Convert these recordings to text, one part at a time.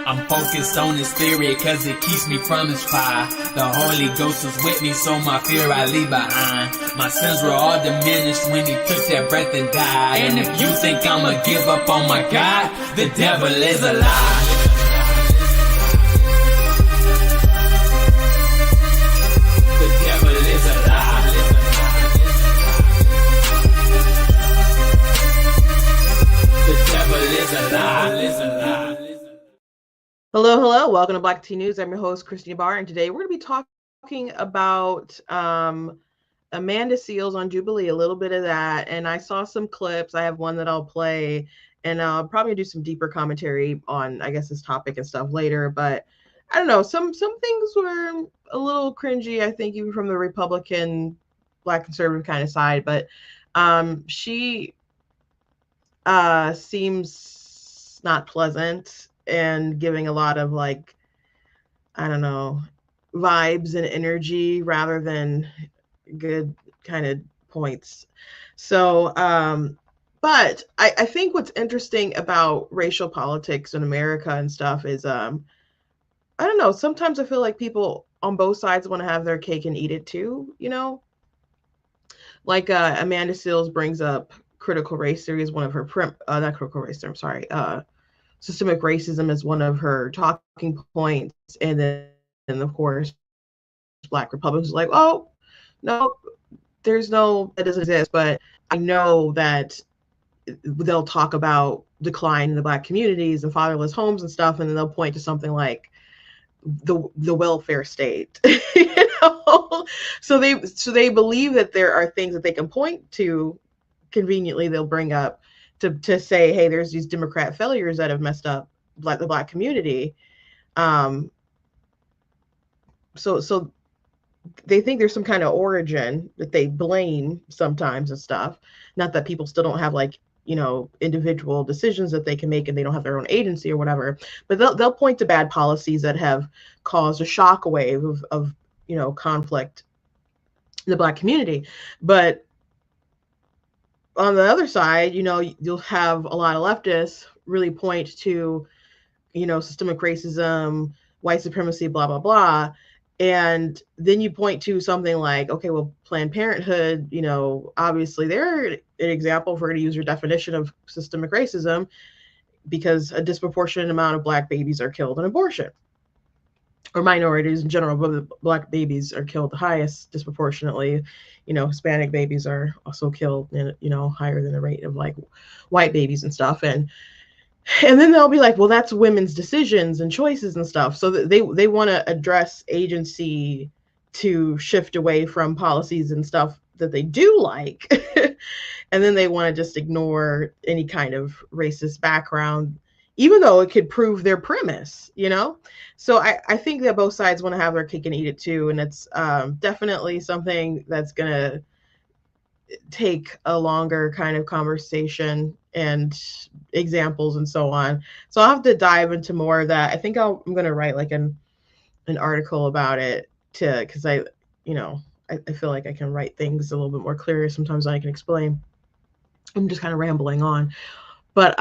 I'm focused on his spirit cause it keeps me from his fire. The Holy Ghost is with me, so my fear I leave behind. My sins were all diminished when he took that breath and died. And if you think I'ma give up on my God, the devil is a lie. The devil is a lie. The devil is a lie. Hello, hello. Welcome to Black Tea News. I'm your host, Christina Barr, and today we're going to be talking about Amanda Seales on Jubilee, a little bit of that. And I saw some clips. I have one that I'll play, and I'll probably do some deeper commentary on, I guess, this topic and stuff later. But I don't know. Some things were a little cringy, I think, even from the Republican, Black conservative kind of side. But she seems not pleasant and giving a lot of, like, I don't know, vibes and energy rather than good kind of points. So, but I think what's interesting about racial politics in America and stuff is, I don't know, sometimes I feel like people on both sides want to have their cake and eat it too, you know? Like Amanda Seales brings up critical race theory as one of her, not critical race theory, I'm sorry, systemic racism is one of her talking points, and then of course Black Republicans are like, oh no, there's no, that doesn't exist. But I know that they'll talk about decline in the Black communities and fatherless homes and stuff, and then they'll point to something like the welfare state. You know, so they believe that there are things that they can point to conveniently. They'll bring up to say, hey, there's these Democrat failures that have messed up the Black community. So they think there's some kind of origin that they blame sometimes and stuff. Not that people still don't have, like, you know, individual decisions that they can make and they don't have their own agency or whatever, but they'll point to bad policies that have caused a shockwave of you know, conflict in the Black community. But on the other side, you know, you'll have a lot of leftists really point to, you know, systemic racism, white supremacy, blah, blah, blah. And then you point to something like, okay, well, Planned Parenthood, you know, obviously they're an example, for her to use your definition of systemic racism, because a disproportionate amount of Black babies are killed in abortion, or minorities in general, but Black babies are killed the highest disproportionately. You know, Hispanic babies are also killed, you know, higher than the rate of, like, white babies and stuff. And then they'll be like, well, that's women's decisions and choices and stuff. So they want to address agency to shift away from policies and stuff that they do like. And then they want to just ignore any kind of racist background, even though it could prove their premise, you know? So I think that both sides want to have their cake and eat it too. And it's definitely something that's going to take a longer kind of conversation and examples and so on. So I'll have to dive into more of that. I think I'm going to write like an article about it because I feel like I can write things a little bit more clear sometimes than I can explain. I'm just kind of rambling on, but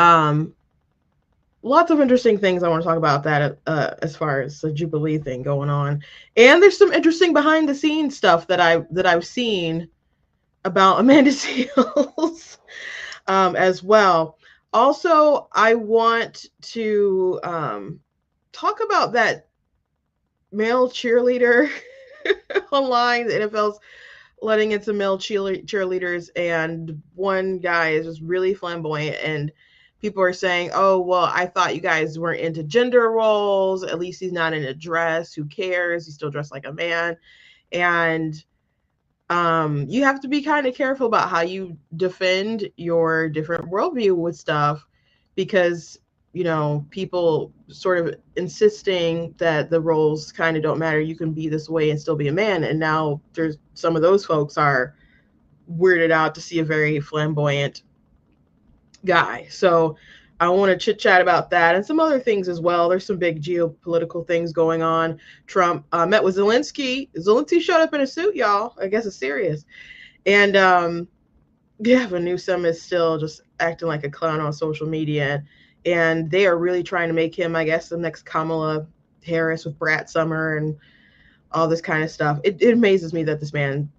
lots of interesting things I want to talk about that as far as the Jubilee thing going on. And there's some interesting behind the scenes stuff that I've seen about Amanda Seales as well. Also, I want to talk about that male cheerleader online. The NFL's letting in some male cheerleaders, and one guy is just really flamboyant, and people are saying, oh, well, I thought you guys weren't into gender roles. At least he's not in a dress. Who cares? He's still dressed like a man. And you have to be kind of careful about how you defend your different worldview with stuff, because, you know, people sort of insisting that the roles kind of don't matter. You can be this way and still be a man. And now there's some of those folks are weirded out to see a very flamboyant guy. So I want to chit chat about that and some other things as well. There's some big geopolitical things going on. Trump met with Zelensky. Zelensky showed up in a suit, y'all. I guess it's serious. And Gavin Newsom is still just acting like a clown on social media. And they are really trying to make him, I guess, the next Kamala Harris with Brat Summer and all this kind of stuff. It amazes me that this man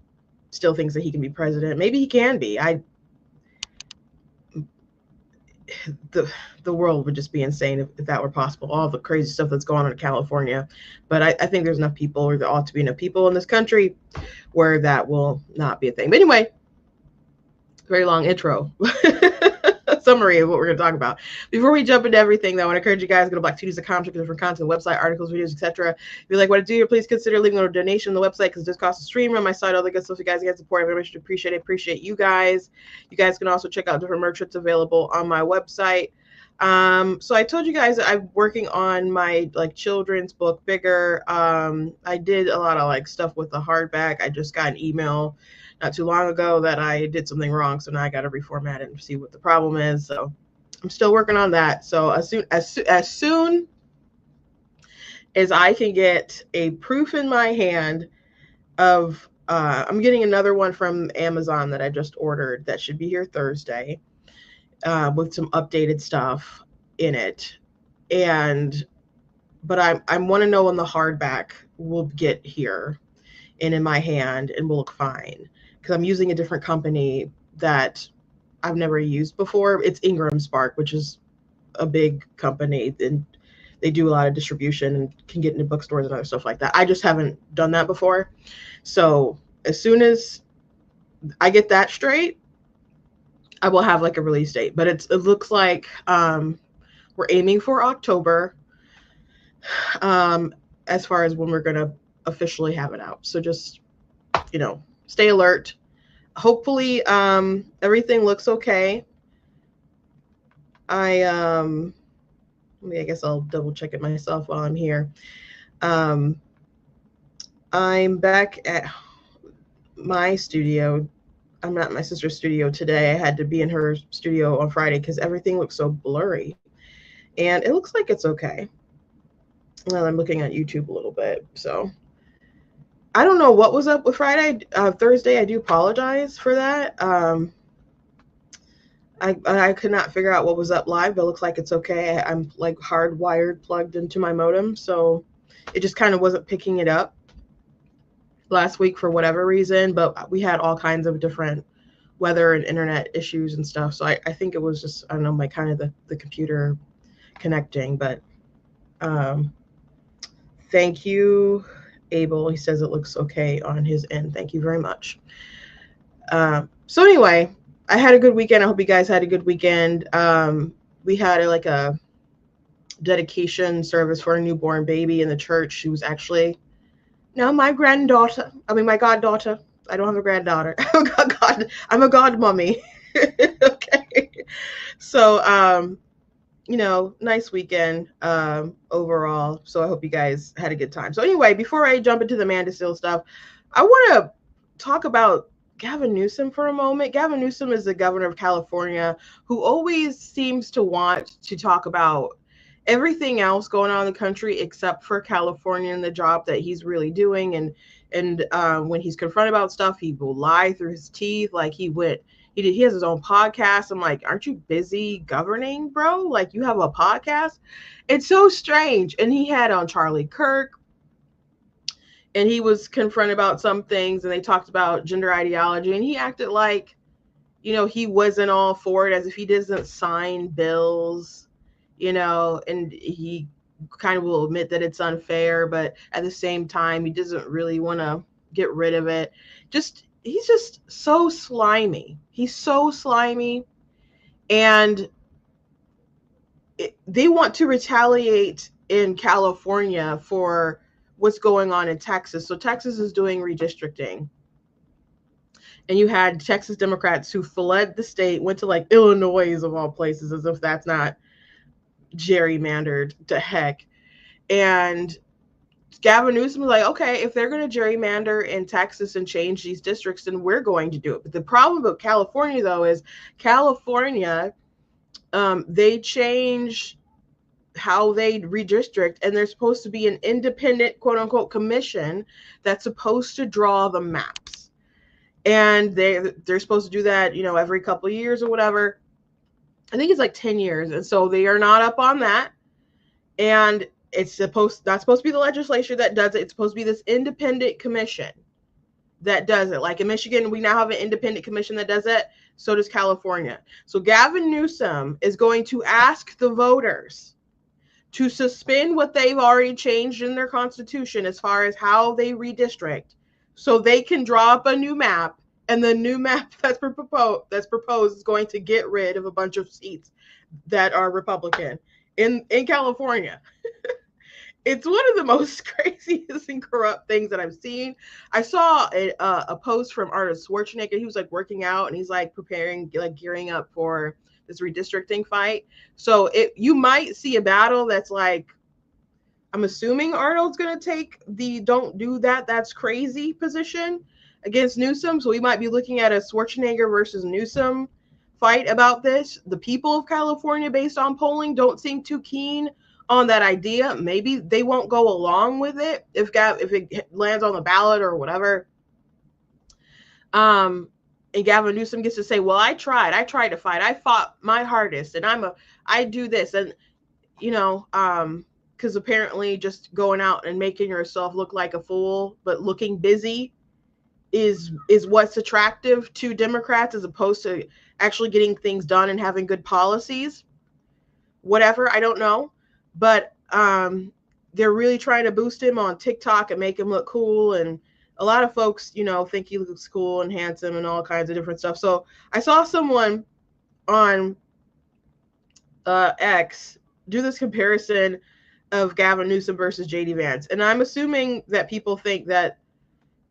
still thinks that he can be president. Maybe he can be. The world would just be insane if that were possible. All the crazy stuff that's going on in California. But I think there's enough people, or there ought to be enough people in this country where that will not be a thing. But anyway, very long intro. Summary of what we're going to talk about. Before we jump into everything, though, I want to encourage you guys to go to BlackTuesday.com, check out different content, website, articles, videos, etc. If you like what I do, please consider leaving a donation on the website because it does cost a stream on my site, all the good stuff. You guys get support. I very much appreciate it. Appreciate you guys. You guys can also check out different merch that's available on my website. So I told you guys that I'm working on my children's book, Bigger. I did a lot of stuff with the hardback. I just got an email not too long ago that I did something wrong, so now I got to reformat it and see what the problem is. So I'm still working on that. So as soon as I can get a proof in my hand of, I'm getting another one from Amazon that I just ordered that should be here Thursday, with some updated stuff in it, but I want to know when the hardback will get here and in my hand and will look fine. Because I'm using a different company that I've never used before. It's Ingram Spark, which is a big company, and they do a lot of distribution and can get into bookstores and other stuff like that. I just haven't done that before. So as soon as I get that straight, I will have a release date. But it looks like we're aiming for October as far as when we're going to officially have it out. So just, stay alert. Hopefully, everything looks okay. I guess I'll double check it myself while I'm here. I'm back at my studio. I'm not in my sister's studio today. I had to be in her studio on Friday because everything looks so blurry. And it looks like it's okay. Well, I'm looking at YouTube a little bit, so I don't know what was up with Thursday. I do apologize for that. I could not figure out what was up live, but it looks like it's okay. I'm hardwired plugged into my modem, so it just kind of wasn't picking it up last week for whatever reason. But we had all kinds of different weather and internet issues and stuff. So I think it was just, I don't know, my kind of the computer connecting. But thank you, Abel. He says it looks okay on his end. Thank you very much. So anyway, I had a good weekend. I hope you guys had a good weekend. We had a dedication service for a newborn baby in the church. She was actually my goddaughter. I don't have a granddaughter. I'm a godmommy. Okay. So, nice weekend overall. So I hope you guys had a good time. So anyway, before I jump into the Amanda Seales stuff, I want to talk about Gavin Newsom for a moment. Gavin Newsom is the governor of California who always seems to want to talk about everything else going on in the country except for California and the job that he's really doing. And when he's confronted about stuff, he will lie through his teeth. He has his own podcast. I'm like, aren't you busy governing, bro? You have a podcast? It's so strange. And he had on Charlie Kirk, and he was confronted about some things, and they talked about gender ideology, and he acted like, he wasn't all for it, as if he doesn't sign bills, and he kind of will admit that it's unfair, but at the same time, he doesn't really want to get rid of it. He's just so slimy. He's so slimy. And they want to retaliate in California for what's going on in Texas. So Texas is doing redistricting. And you had Texas Democrats who fled the state, went to Illinois of all places, as if that's not gerrymandered to heck. And Gavin Newsom was like, okay, if they're going to gerrymander in Texas and change these districts, then we're going to do it. But the problem with California, though, is California, they change how they redistrict, and there's supposed to be an independent, quote unquote, commission that's supposed to draw the maps. And they're supposed to do that, every couple of years or whatever. I think it's like 10 years. And so they are not up on that. And it's not supposed to be the legislature that does it. It's supposed to be this independent commission that does it. Like in Michigan, we now have an independent commission that does it. So does California. So Gavin Newsom is going to ask the voters to suspend what they've already changed in their constitution as far as how they redistrict, so they can draw up a new map, and the new map that's proposed is going to get rid of a bunch of seats that are Republican in California. It's one of the most craziest and corrupt things that I've seen. I saw a post from Arnold Schwarzenegger. He was like working out and he's like preparing, like gearing up for this redistricting fight. So you might see a battle that's like, I'm assuming Arnold's going to take the don't do that, that's crazy position against Newsom. So we might be looking at a Schwarzenegger versus Newsom fight about this. The people of California, based on polling, don't seem too keen on that idea. Maybe they won't go along with it if it lands on the ballot or whatever. And Gavin Newsom gets to say, well, I tried to fight. I fought my hardest and I do this. And, you know, because apparently just going out and making yourself look like a fool, but looking busy is what's attractive to Democrats, as opposed to actually getting things done and having good policies. Whatever, I don't know. But they're really trying to boost him on TikTok and make him look cool. And a lot of folks, you know, think he looks cool and handsome and all kinds of different stuff. So I saw someone on X do this comparison of Gavin Newsom versus JD Vance. And I'm assuming that people think that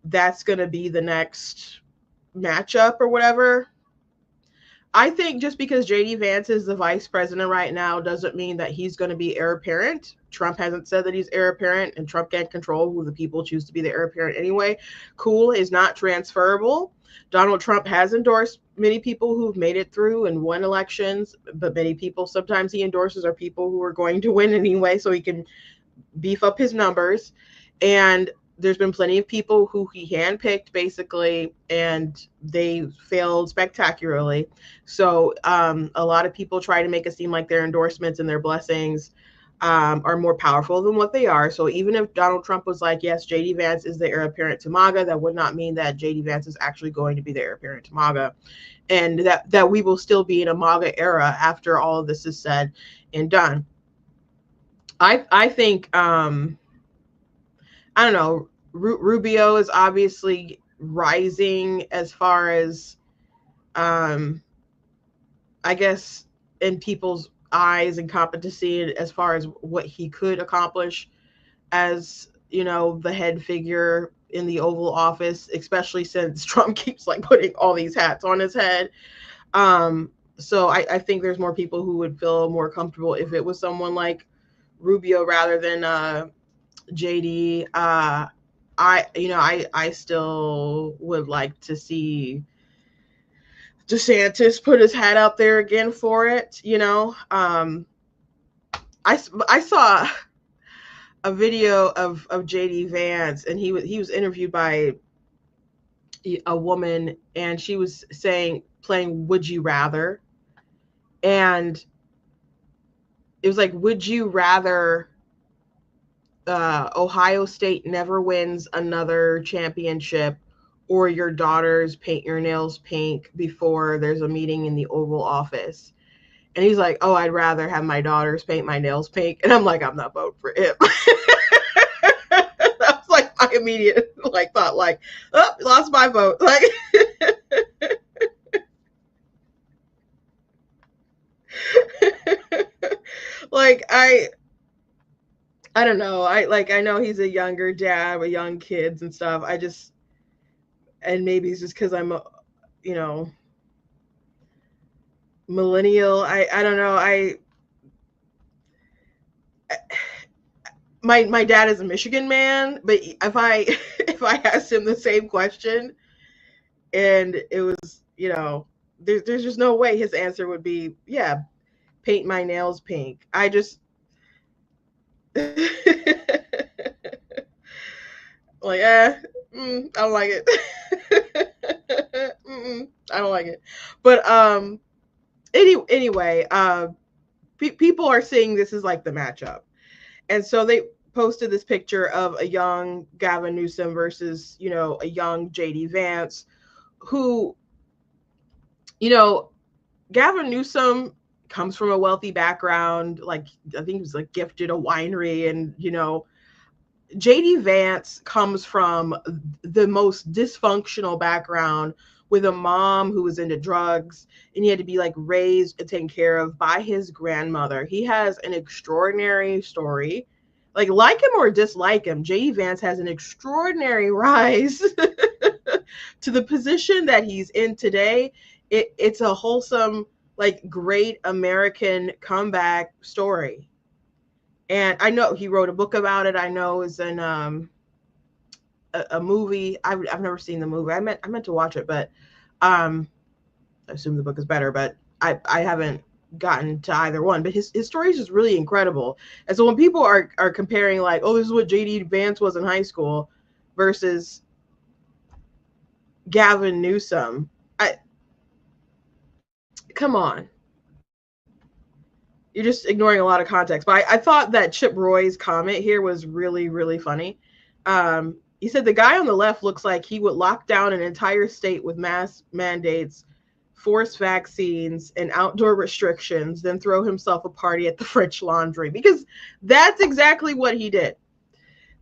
that's going to be the next matchup or whatever. I think just because JD Vance is the vice president right now doesn't mean that he's going to be heir apparent. Trump hasn't said that he's heir apparent, and Trump can't control who the people choose to be the heir apparent anyway. Cool is not transferable. Donald Trump has endorsed many people who've made it through and won elections, but many people sometimes he endorses are people who are going to win anyway, so he can beef up his numbers. And there's been plenty of people who he handpicked basically, and they failed spectacularly. So a lot of people try to make it seem like their endorsements and their blessings are more powerful than what they are. So even if Donald Trump was like, yes, JD Vance is the heir apparent to MAGA, that would not mean that JD Vance is actually going to be the heir apparent to MAGA, and that we will still be in a MAGA era after all of this is said and done. I think I don't know, Rubio is obviously rising as far as, I guess, in people's eyes and competency as far as what he could accomplish as, you know, the head figure in the Oval Office, especially since Trump keeps like putting all these hats on his head. So I think there's more people who would feel more comfortable if it was someone like Rubio rather than JD. I still would like to see DeSantis put his hat out there again for it. You know, I saw a video of JD Vance, and he was interviewed by a woman, and she was playing Would You Rather, and it was like, would you rather Ohio State never wins another championship, or your daughters paint your nails pink before there's a meeting in the Oval Office? And he's like, oh, I'd rather have my daughters paint my nails pink. And I'm like, I'm not voting for him. That was like my immediate like thought, like, oh, lost my vote. Like like I don't know. I know he's a younger dad with young kids and stuff. And maybe it's just because I'm a, you know, millennial. I don't know. My dad is a Michigan man, but if I asked him the same question and it was, you know, there's just no way his answer would be, yeah, paint my nails pink. I just like, I don't like it. I don't like it. But Anyway, people are seeing this as like the matchup, and so they posted this picture of a young Gavin Newsom versus, you know, a young JD Vance, who, you know, Gavin Newsom comes from a wealthy background. Like, I think he was like gifted a winery, and, you know, JD Vance comes from the most dysfunctional background with a mom who was into drugs, and he had to be like raised and taken care of by his grandmother. He has an extraordinary story. Like him or dislike him, JD Vance has an extraordinary rise to the position that he's in today. It's a wholesome, like, great American comeback story. And I know he wrote a book about it. I know it's in a movie. I've never seen the movie. I meant to watch it, but I assume the book is better. But I haven't gotten to either one. But his story is just really incredible. And so when people are comparing, like, oh, this is what JD Vance was in high school versus Gavin Newsom, come on. You're just ignoring a lot of context. But I thought that Chip Roy's comment here was really, really funny. He said the guy on the left looks like he would lock down an entire state with mass mandates, force vaccines, and outdoor restrictions, then throw himself a party at the French Laundry, because that's exactly what he did.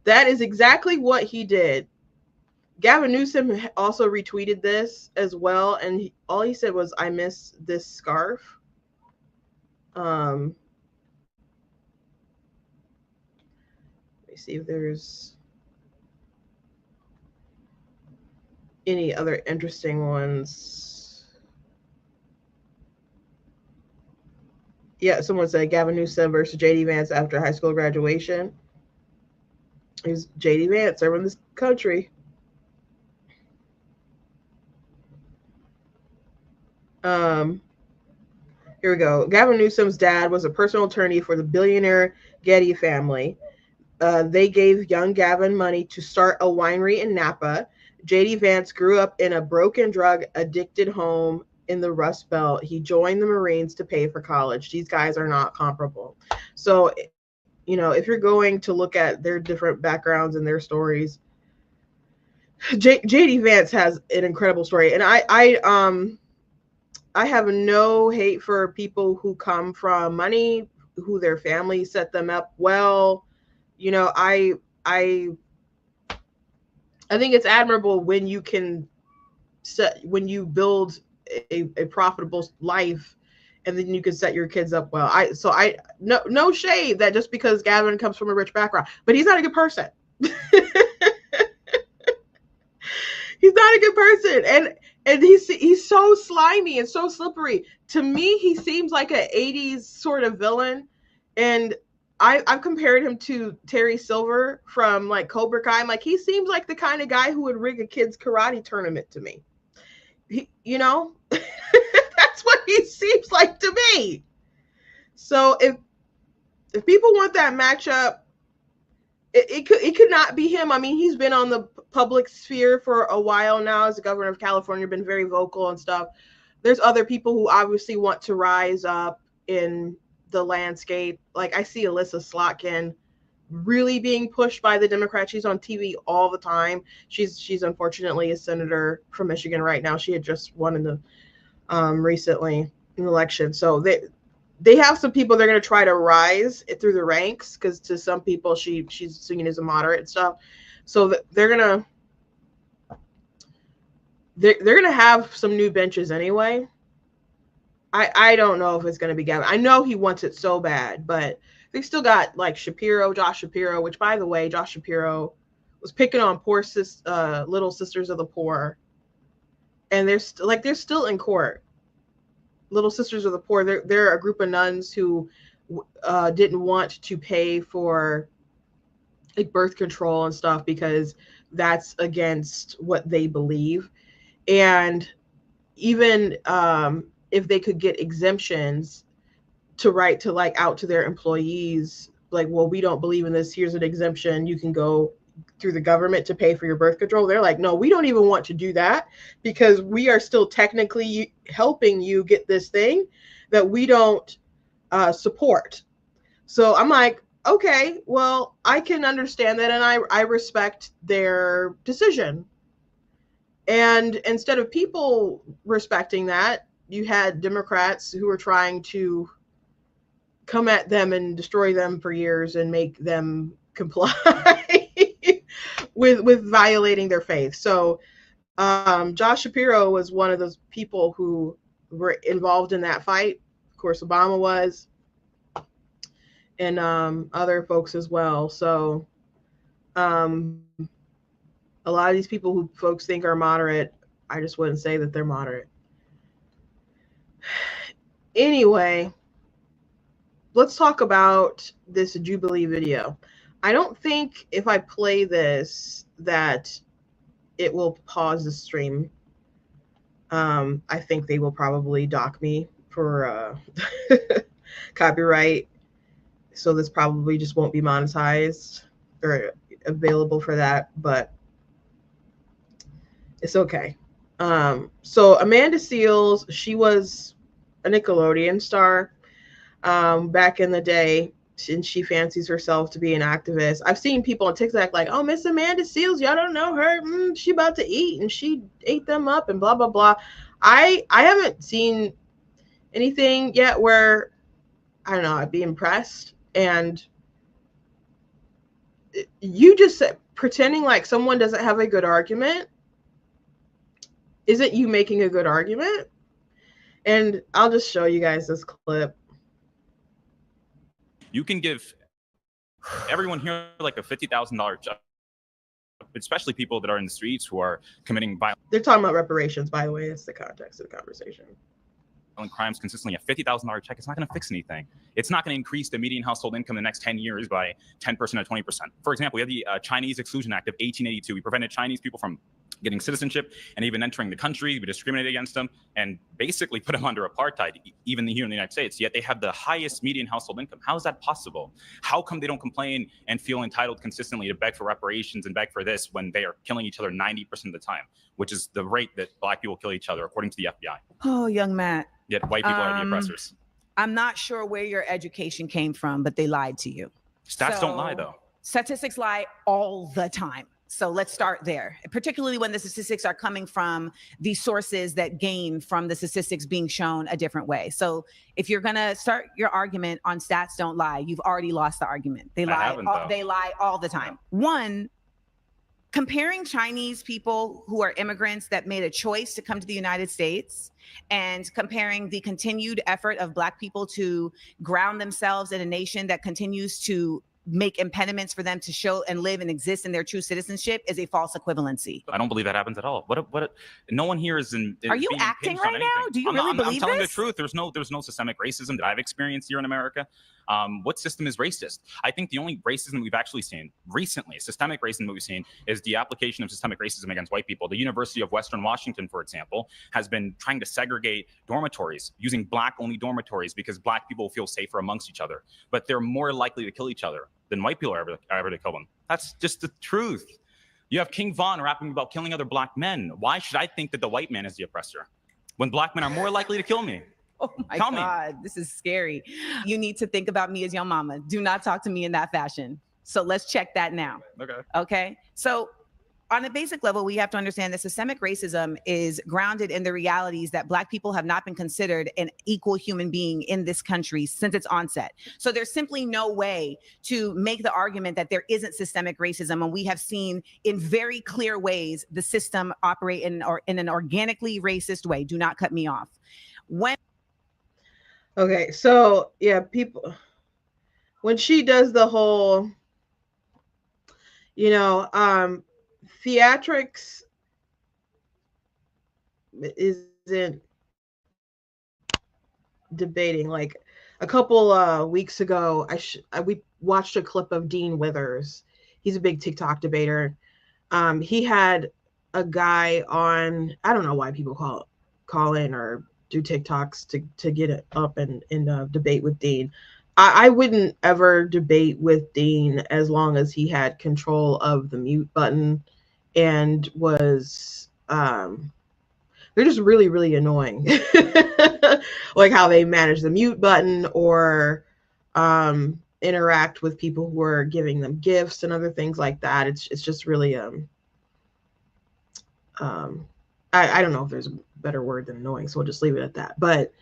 That is exactly what he did. Gavin Newsom also retweeted this as well, and all he said was, "I miss this scarf." Let me see if there's any other interesting ones. Yeah, someone said Gavin Newsom versus JD Vance after high school graduation. He's JD Vance serving this country. Here we go. Gavin Newsom's dad was a personal attorney for the billionaire Getty family. They gave young Gavin money to start a winery in Napa. JD Vance grew up in a broken, drug addicted home in the Rust Belt. He joined the Marines to pay for college. These guys are not comparable. So, you know, if you're going to look at their different backgrounds and their stories, JD Vance has an incredible story. And I have no hate for people who come from money, who their family set them up well. You know, I think it's admirable when you can when you build a profitable life, and then you can set your kids up well. No shade that just because Gavin comes from a rich background, but he's not a good person. He's not a good person, and he's so slimy and so slippery. To me, he seems like an 80s sort of villain, and I've compared him to Terry Silver from like Cobra Kai. I'm like, he seems like the kind of guy who would rig a kid's karate tournament to me. You know, that's what he seems like to me. So if people want that matchup, it could not be him. I mean, he's been on the public sphere for a while now as the governor of California, been very vocal and stuff. There's other people who obviously want to rise up in the landscape. Like, I see Alyssa Slotkin really being pushed by the Democrats. She's on TV all the time. She's unfortunately a senator from Michigan right now. She had just won in the recently in the election. So they have some people they're going to try to rise through the ranks, because to some people she's seen as a moderate and stuff. So they're gonna have some new benches anyway. I don't know if it's going to be Gavin. I know he wants it so bad, but they still got like Josh Shapiro, which, by the way, Josh Shapiro was picking on poor Little Sisters of the Poor, and they're still in court. Little Sisters of the Poor, they're a group of nuns who didn't want to pay for like birth control and stuff because that's against what they believe. And even if they could get exemptions to write to like out to their employees, like, well, we don't believe in this, here's an exemption, you can go through the government to pay for your birth control. They're like, no, we don't even want to do that because we are still technically helping you get this thing. that we don't support. So I'm like, okay, well, I can understand that, and I respect their decision. And instead of people respecting that, you had Democrats who were trying to come at them and destroy them for years and make them comply with violating their faith. So Josh Shapiro was one of those people who were involved in that fight. Of course, Obama was, and other folks as well. So a lot of these people who folks think are moderate, I just wouldn't say that they're moderate. Anyway, let's talk about this Jubilee video. I don't think if I play this that it will pause the stream. I think they will probably dock me for copyright. So this probably just won't be monetized or available for that, but it's okay. So Amanda Seales, she was a Nickelodeon star back in the day, and she fancies herself to be an activist. I've seen people on TikTok like, oh, Miss Amanda Seales, y'all don't know her. She about to eat, and she ate them up, and blah, blah, blah. I haven't seen anything yet where, I don't know, I'd be impressed. And you just said, pretending like someone doesn't have a good argument isn't you making a good argument? And I'll just show you guys this clip. You can give everyone here like a $50,000 job, especially people that are in the streets who are committing violence. They're talking about reparations, by the way. That's the context of the conversation. Crimes consistently. A $50,000 check, it's not going to fix anything. It's not going to increase the median household income in the next 10 years by 10% or 20%. For example, we have the Chinese Exclusion Act of 1882. We prevented Chinese people from getting citizenship and even entering the country. We discriminated against them and basically put them under apartheid, even here in the United States. Yet they have the highest median household income. How is that possible? How come they don't complain and feel entitled consistently to beg for reparations and beg for this when they are killing each other 90% of the time, which is the rate that Black people kill each other, according to the FBI? Oh, young Matt. Yet white people are the oppressors. I'm not sure where your education came from, but they lied to you. Stats don't lie, though. Statistics lie all the time. So let's start there, particularly when the statistics are coming from the sources that gain from the statistics being shown a different way. So if you're going to start your argument on stats don't lie, you've already lost the argument. They lie all the time. One, comparing Chinese people who are immigrants that made a choice to come to the United States and comparing the continued effort of Black people to ground themselves in a nation that continues to make impediments for them to show and live and exist in their true citizenship is a false equivalency. I don't believe that happens at all. No one here is in. Are you acting right now? Do you really believe this? I'm telling the truth. There's no systemic racism that I've experienced here in America. What system is racist? I think the only racism we've actually seen recently, systemic racism that we've seen, is the application of systemic racism against white people. The University of Western Washington, for example, has been trying to segregate dormitories using Black-only dormitories because Black people feel safer amongst each other, but they're more likely to kill each other than white people are ever to kill them. That's just the truth. You have King Von rapping about killing other Black men. Why should I think that the white man is the oppressor when Black men are more likely to kill me? Oh my God, this is scary. You need to think about me as your mama. Do not talk to me in that fashion. So let's check that now. Okay. So on a basic level, we have to understand that systemic racism is grounded in the realities that Black people have not been considered an equal human being in this country since its onset. So there's simply no way to make the argument that there isn't systemic racism. And we have seen in very clear ways the system operate in an organically racist way. Do not cut me off. Okay, so yeah, people, when she does the whole, theatrics isn't debating. Like a couple weeks ago, we watched a clip of Dean Withers. He's a big TikTok debater. He had a guy on, I don't know why people call in or do TikToks to get it up and debate with Dean. I wouldn't ever debate with Dean as long as he had control of the mute button and was they're just really, really annoying. Like how they manage the mute button or interact with people who are giving them gifts and other things like that. It's just really I don't know if there's a better word than annoying, so we'll just leave it at that. But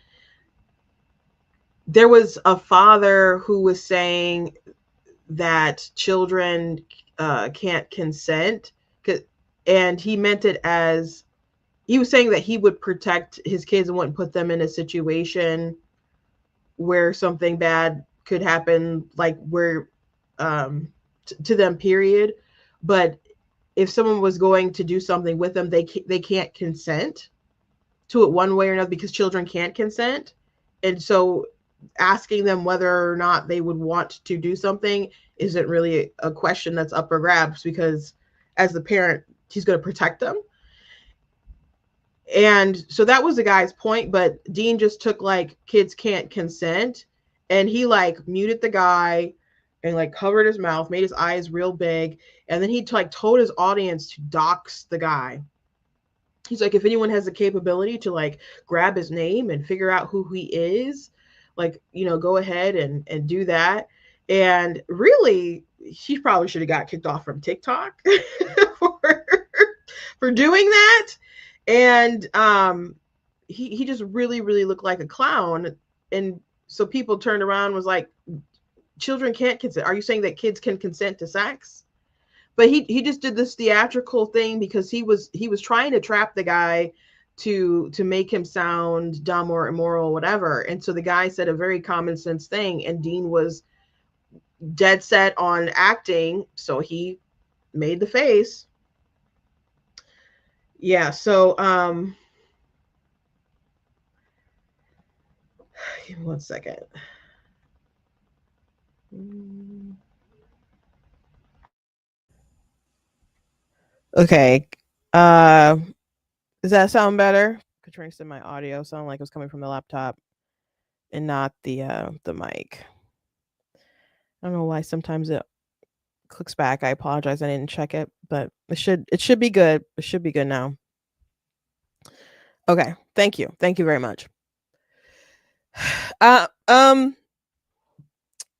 there was a father who was saying that children can't consent, and he meant it as, he was saying that he would protect his kids and wouldn't put them in a situation where something bad could happen, like where to them, period. But if someone was going to do something with them, they can't consent to it one way or another, because children can't consent. And so asking them whether or not they would want to do something isn't really a question that's up for grabs, because as the parent, he's going to protect them. And so that was the guy's point, but Dean just took like kids can't consent, and he like muted the guy and like covered his mouth, made his eyes real big, and then he like told his audience to dox the guy. He's like, if anyone has the capability to like grab his name and figure out who he is, like, you know, go ahead and do that. And really, he probably should have got kicked off from TikTok for doing that. And he just really, really looked like a clown. And so people turned around and was like, children can't consent. Are you saying that kids can consent to sex? But he just did this theatrical thing because he was trying to trap the guy to make him sound dumb or immoral, whatever. And so the guy said a very common sense thing, and Dean was dead set on acting, so he made the face. Yeah, so give me 1 second. Okay. Does that sound better? Katrina said my audio sounded like it was coming from the laptop and not the mic. I don't know why sometimes it clicks back. I apologize. I didn't check it, but it should be good. It should be good now. Okay. Thank you. Thank you very much.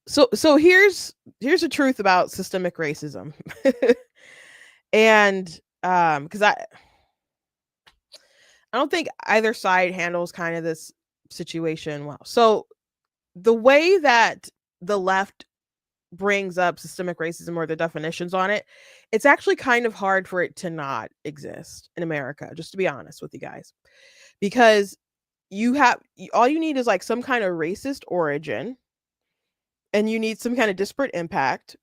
So here's the truth about systemic racism. And because I don't think either side handles kind of this situation well. So the way that the left brings up systemic racism or the definitions on it, it's actually kind of hard for it to not exist in America, just to be honest with you guys, because all you need is like some kind of racist origin, and you need some kind of disparate impact.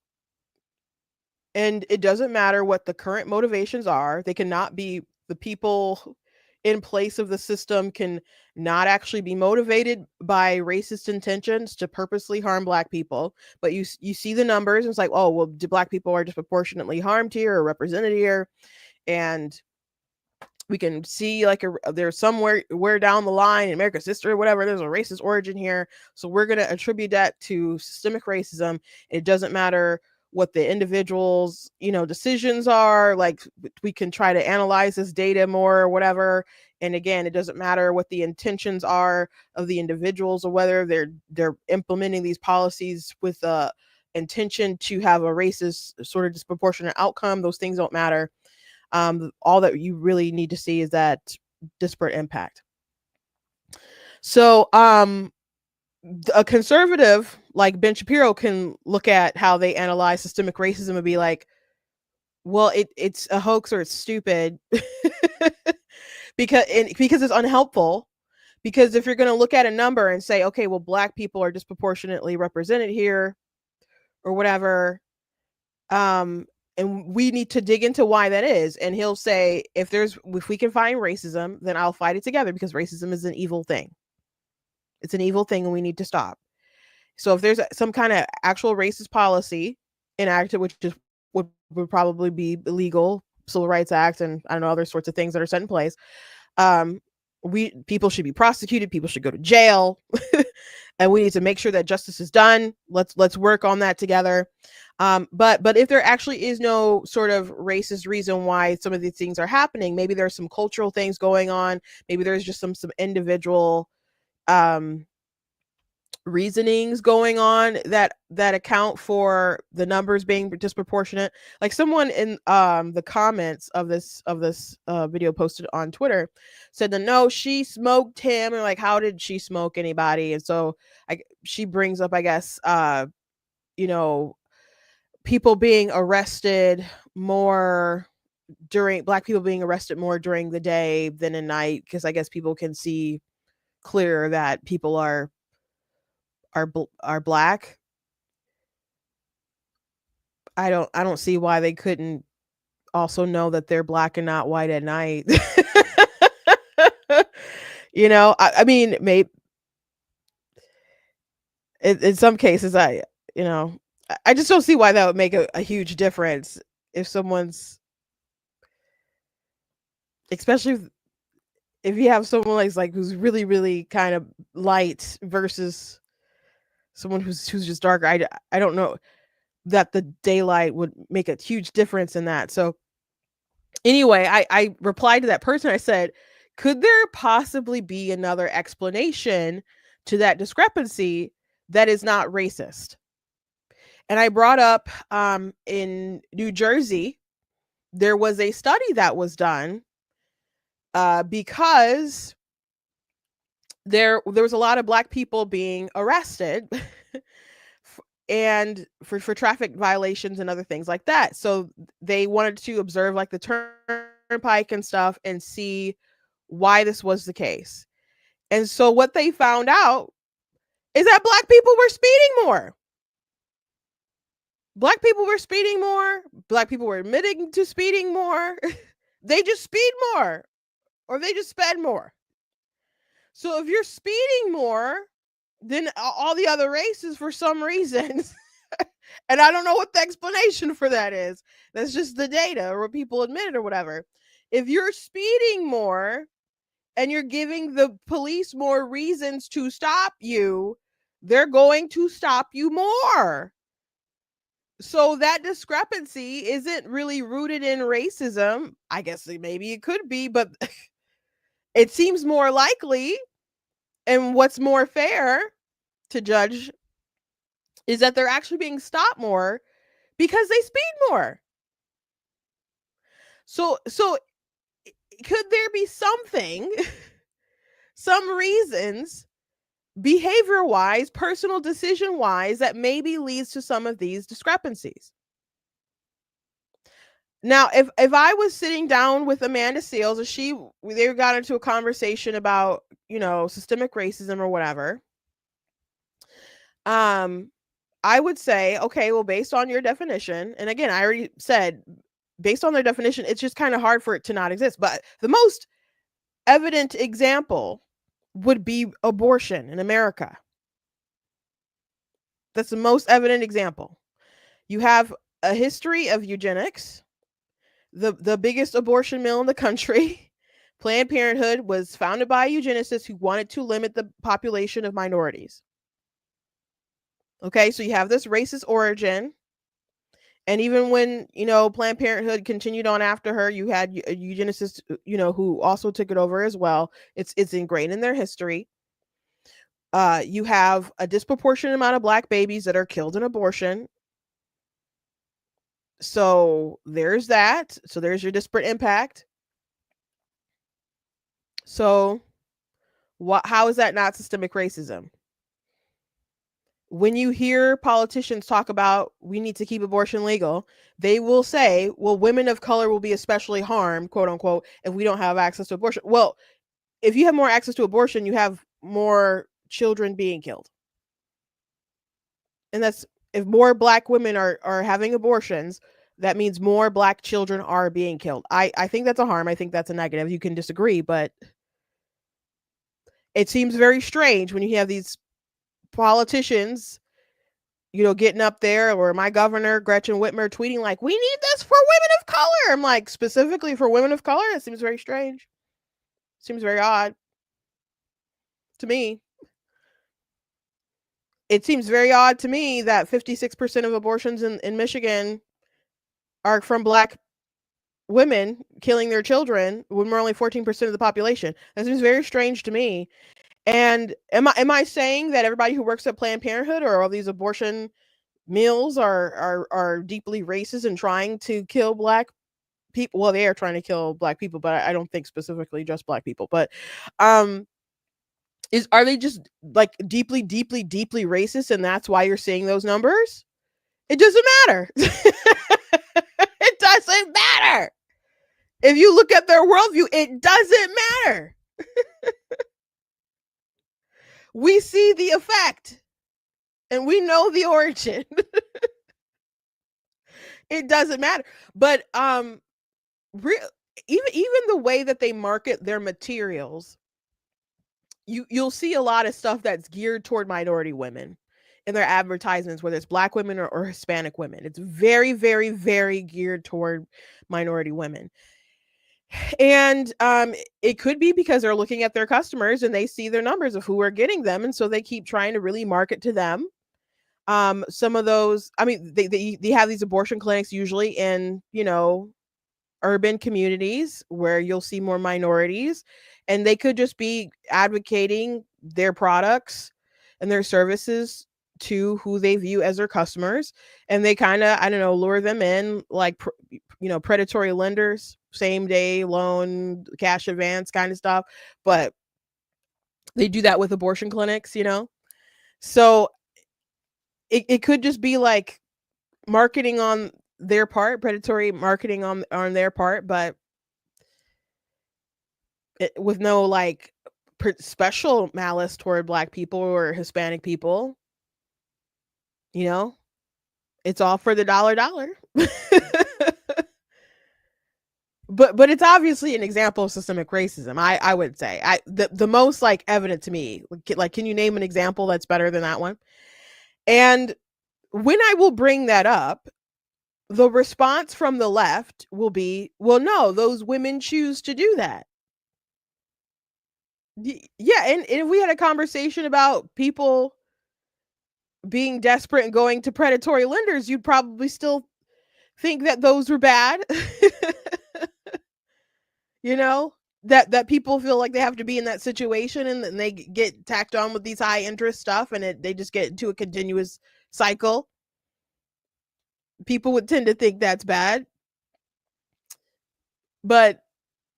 And it doesn't matter what the current motivations are. They cannot be, the people in place of the system can not actually be motivated by racist intentions to purposely harm Black people. But you see the numbers, and it's like, oh, well, Black people are disproportionately harmed here or represented here. And we can see like there's somewhere down the line in America's history or whatever, there's a racist origin here. So we're going to attribute that to systemic racism. It doesn't matter what the individual's, decisions are. Like, we can try to analyze this data more or whatever. And again, it doesn't matter what the intentions are of the individuals or whether they're implementing these policies with the intention to have a racist sort of disproportionate outcome. Those things don't matter. All that you really need to see is that disparate impact. So, a conservative like Ben Shapiro can look at how they analyze systemic racism and be like, well, it's a hoax or it's stupid because it's unhelpful. Because if you're going to look at a number and say, okay, well, Black people are disproportionately represented here or whatever, and we need to dig into why that is. And he'll say, if we can find racism, then I'll fight it together, because racism is an evil thing. It's an evil thing and we need to stop. So if there's some kind of actual racist policy enacted, which would probably be illegal, Civil Rights Act, and I don't know, other sorts of things that are set in place, people should be prosecuted, people should go to jail, and we need to make sure that justice is done. Let's work on that together. But if there actually is no sort of racist reason why some of these things are happening, maybe there's some cultural things going on. Maybe there's just some individual reasonings going on that account for the numbers being disproportionate. Like someone in the comments of this video posted on Twitter said that no, she smoked him, and like how did she smoke anybody? And so she brings up, I guess, you know, people being arrested more black people being arrested more during the day than at night, because I guess people can see clearer that people are black. I don't see why they couldn't also know that they're black and not white at night. You know, I mean, maybe in some cases, I just don't see why that would make a huge difference if someone's, especially if you have someone like who's really, really kind of light versus someone who's just darker. I don't know that the daylight would make a huge difference in that. So anyway, I replied to that person. I said, could there possibly be another explanation to that discrepancy that is not racist? And I brought up in New Jersey, there was a study that was done because there was a lot of black people being arrested and for traffic violations and other things like that. So they wanted to observe like the turnpike and stuff and see why this was the case. And so what they found out is that black people were speeding more. Black people were speeding more. Black people were admitting to speeding more. They just speed more, or they just sped more. So if you're speeding more than all the other races for some reason, and I don't know what the explanation for that is, that's just the data or what people admitted or whatever. If you're speeding more and you're giving the police more reasons to stop you, they're going to stop you more. So that discrepancy isn't really rooted in racism. I guess maybe it could be, but it seems more likely, and what's more fair to judge is that they're actually being stopped more because they speed more. So could there be something, some reasons, behavior wise, personal decision wise, that maybe leads to some of these discrepancies? Now, if I was sitting down with Amanda Seales, or they got into a conversation about, systemic racism or whatever, I would say, okay, well, based on your definition, and again, I already said, based on their definition, it's just kind of hard for it to not exist. But the most evident example would be abortion in America. That's the most evident example. You have a history of eugenics. The biggest abortion mill in the country, Planned Parenthood, was founded by eugenicists who wanted to limit the population of minorities. Okay, so you have this racist origin. And even when, Planned Parenthood continued on after her, you had eugenicists, who also took it over as well. It's ingrained in their history. You have a disproportionate amount of black babies that are killed in abortion. So there's that. So there's your disparate impact. So how is that not systemic racism? When you hear politicians talk about we need to keep abortion legal, they will say, well, women of color will be especially harmed, quote unquote, if we don't have access to abortion. Well, if you have more access to abortion, you have more children being killed. And that's, if more black women are having abortions, that means more black children are being killed. I think that's a harm. I think that's a negative. You can disagree, but it seems very strange when you have these politicians, getting up there, or my governor, Gretchen Whitmer, tweeting like, we need this for women of color. I'm like, specifically for women of color? It seems very strange. Seems very odd to me. it seems very odd to me that 56% of abortions in Michigan are from Black women killing their children when we're only 14% of the population. That seems very strange to me. And am I saying that everybody who works at Planned Parenthood or all these abortion mills are deeply racist and trying to kill Black people? Well, they are trying to kill Black people, but I don't think specifically just Black people. But are they just like deeply racist, and that's why you're seeing those numbers? It doesn't matter. It doesn't matter. If you look at their worldview, it doesn't matter. We see the effect and we know the origin. It doesn't matter. But even the way that they market their materials, you'll see a lot of stuff that's geared toward minority women in their advertisements, whether it's Black women or Hispanic women. It's very, very, very geared toward minority women. And it could be because they're looking at their customers and they see their numbers of who are getting them, and so they keep trying to really market to them. Some of those, I mean, they have these abortion clinics usually in, you know, urban communities where you'll see more minorities, and they could just be advocating their products and their services to who they view as their customers, and they kind of, I don't know, lure them in like predatory lenders, same day loan, cash advance kind of stuff. But they do that with abortion clinics, you know. So it could just be like marketing on their part, predatory marketing on their part, but with no like special malice toward Black people or Hispanic people. You know, it's all for the dollar. But it's obviously an example of systemic racism. I would say the most like evident to me. Like, can you name an example that's better than that one? And when I will bring that up, the response from the left will be, well, no, those women choose to do that. Yeah, and if we had a conversation about people being desperate and going to predatory lenders, you'd probably still think that those were bad. You know, that people feel like they have to be in that situation, and then they get tacked on with these high interest stuff, and they just get into a continuous cycle. People would tend to think that's bad. But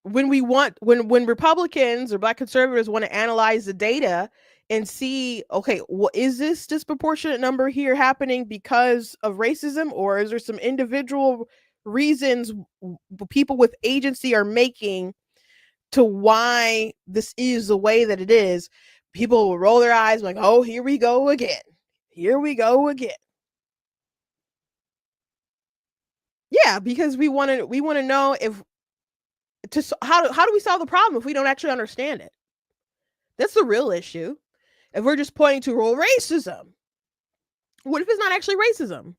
when Republicans or Black conservatives want to analyze the data and see, okay, is this disproportionate number here happening because of racism, or is there some individual reasons people with agency are making to why this is the way that it is? People will roll their eyes like, oh, here we go again. Yeah, because we want to know how do we solve the problem if we don't actually understand it? That's the real issue. If we're just pointing to racism, what if it's not actually racism?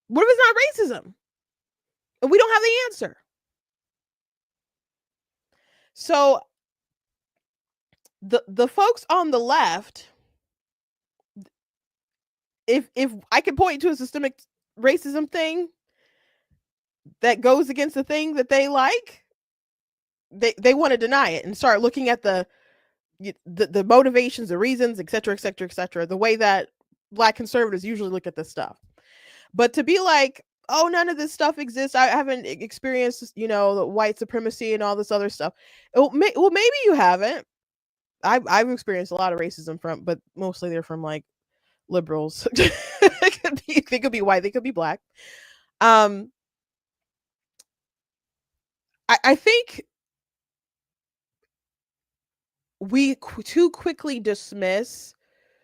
What if it's not racism? And we don't have the answer. So the folks on the left, if I could point to a systemic racism thing that goes against the thing that they like, they want to deny it and start looking at the motivations, the reasons, etc., the way that Black conservatives usually look at this stuff. But to be like, oh, none of this stuff exists, I haven't experienced, you know, the white supremacy and all this other stuff. Well, maybe you haven't. I've experienced a lot of racism but mostly they're from like liberals. They could be white, they could be Black. I think we too quickly dismiss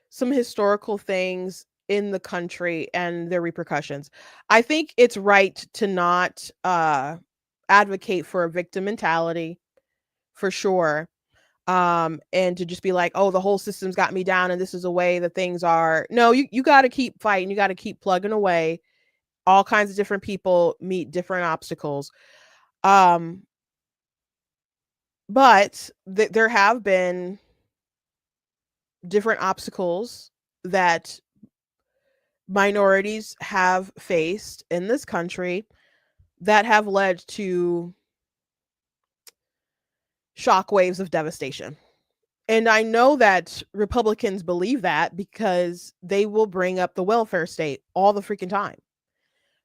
some historical things in the country and their repercussions. I think it's right to not advocate for a victim mentality, for sure. And to just be like, oh, the whole system's got me down and this is the way that things are. No, you got to keep fighting. You got to keep plugging away. All kinds of different people meet different obstacles. But there have been different obstacles that minorities have faced in this country that have led to shockwaves of devastation. And I know that Republicans believe that because they will bring up the welfare state all the freaking time.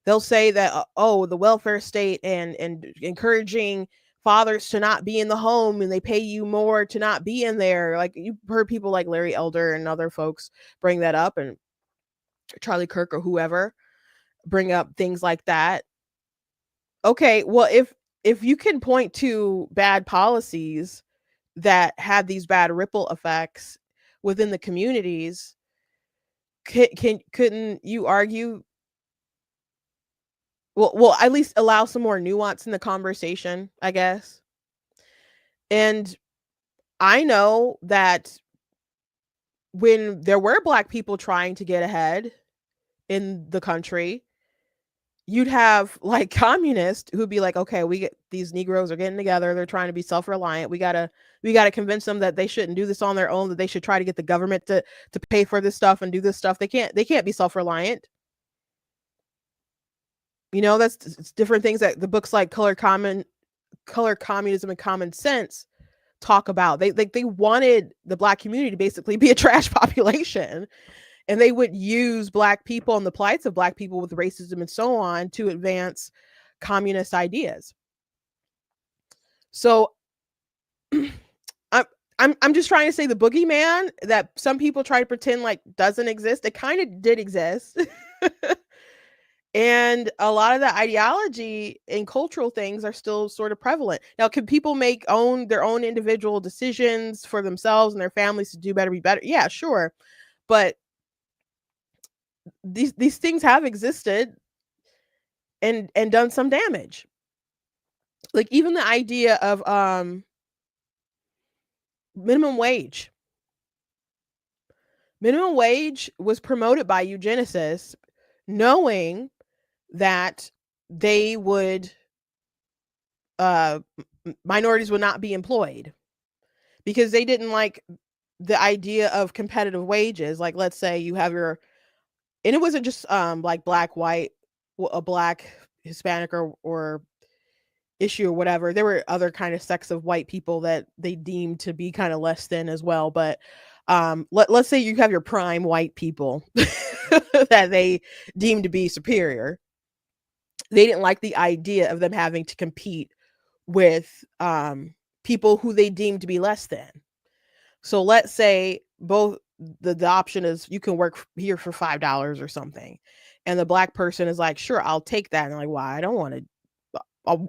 They'll say that, oh, the welfare state and encouraging fathers to not be in the home, and they pay you more to not be in there. Like, you've heard people like Larry Elder and other folks bring that up, and Charlie Kirk or whoever bring up things like that. Okay, well, if you can point to bad policies that have these bad ripple effects within the communities, couldn't you argue, well at least allow some more nuance in the conversation, I guess? And I know that when there were Black people trying to get ahead in the country, you'd have like communists who'd be like, okay, we get these Negroes are getting together, they're trying to be self-reliant, we gotta convince them that they shouldn't do this on their own, that they should try to get the government to pay for this stuff and do this stuff. They can't be self-reliant. You know, it's different things that the books like Color Communism and Common Sense talk about. They wanted the Black community to basically be a trash population, and they would use Black people and the plights of Black people with racism and so on to advance communist ideas. So I'm just trying to say the boogeyman that some people try to pretend like doesn't exist, it kind of did exist. And a lot of the ideology and cultural things are still sort of prevalent. Now, can people make their own individual decisions for themselves and their families to do better, be better? Yeah, sure. But these things have existed and done some damage. Like even the idea of minimum wage. Minimum wage was promoted by eugenicists, knowing that they would minorities would not be employed because they didn't like the idea of competitive wages. Like, let's say you have and it wasn't just like Black, white, a Black, Hispanic or issue or whatever. There were other kind of sects of white people that they deemed to be kind of less than as well. But let's say you have your prime white people that they deemed to be superior. They didn't like the idea of them having to compete with people who they deemed to be less than. So let's say both the option is you can work here for $5 or something, and the Black person is like, sure, I'll take that. And they're like, well, I don't want to.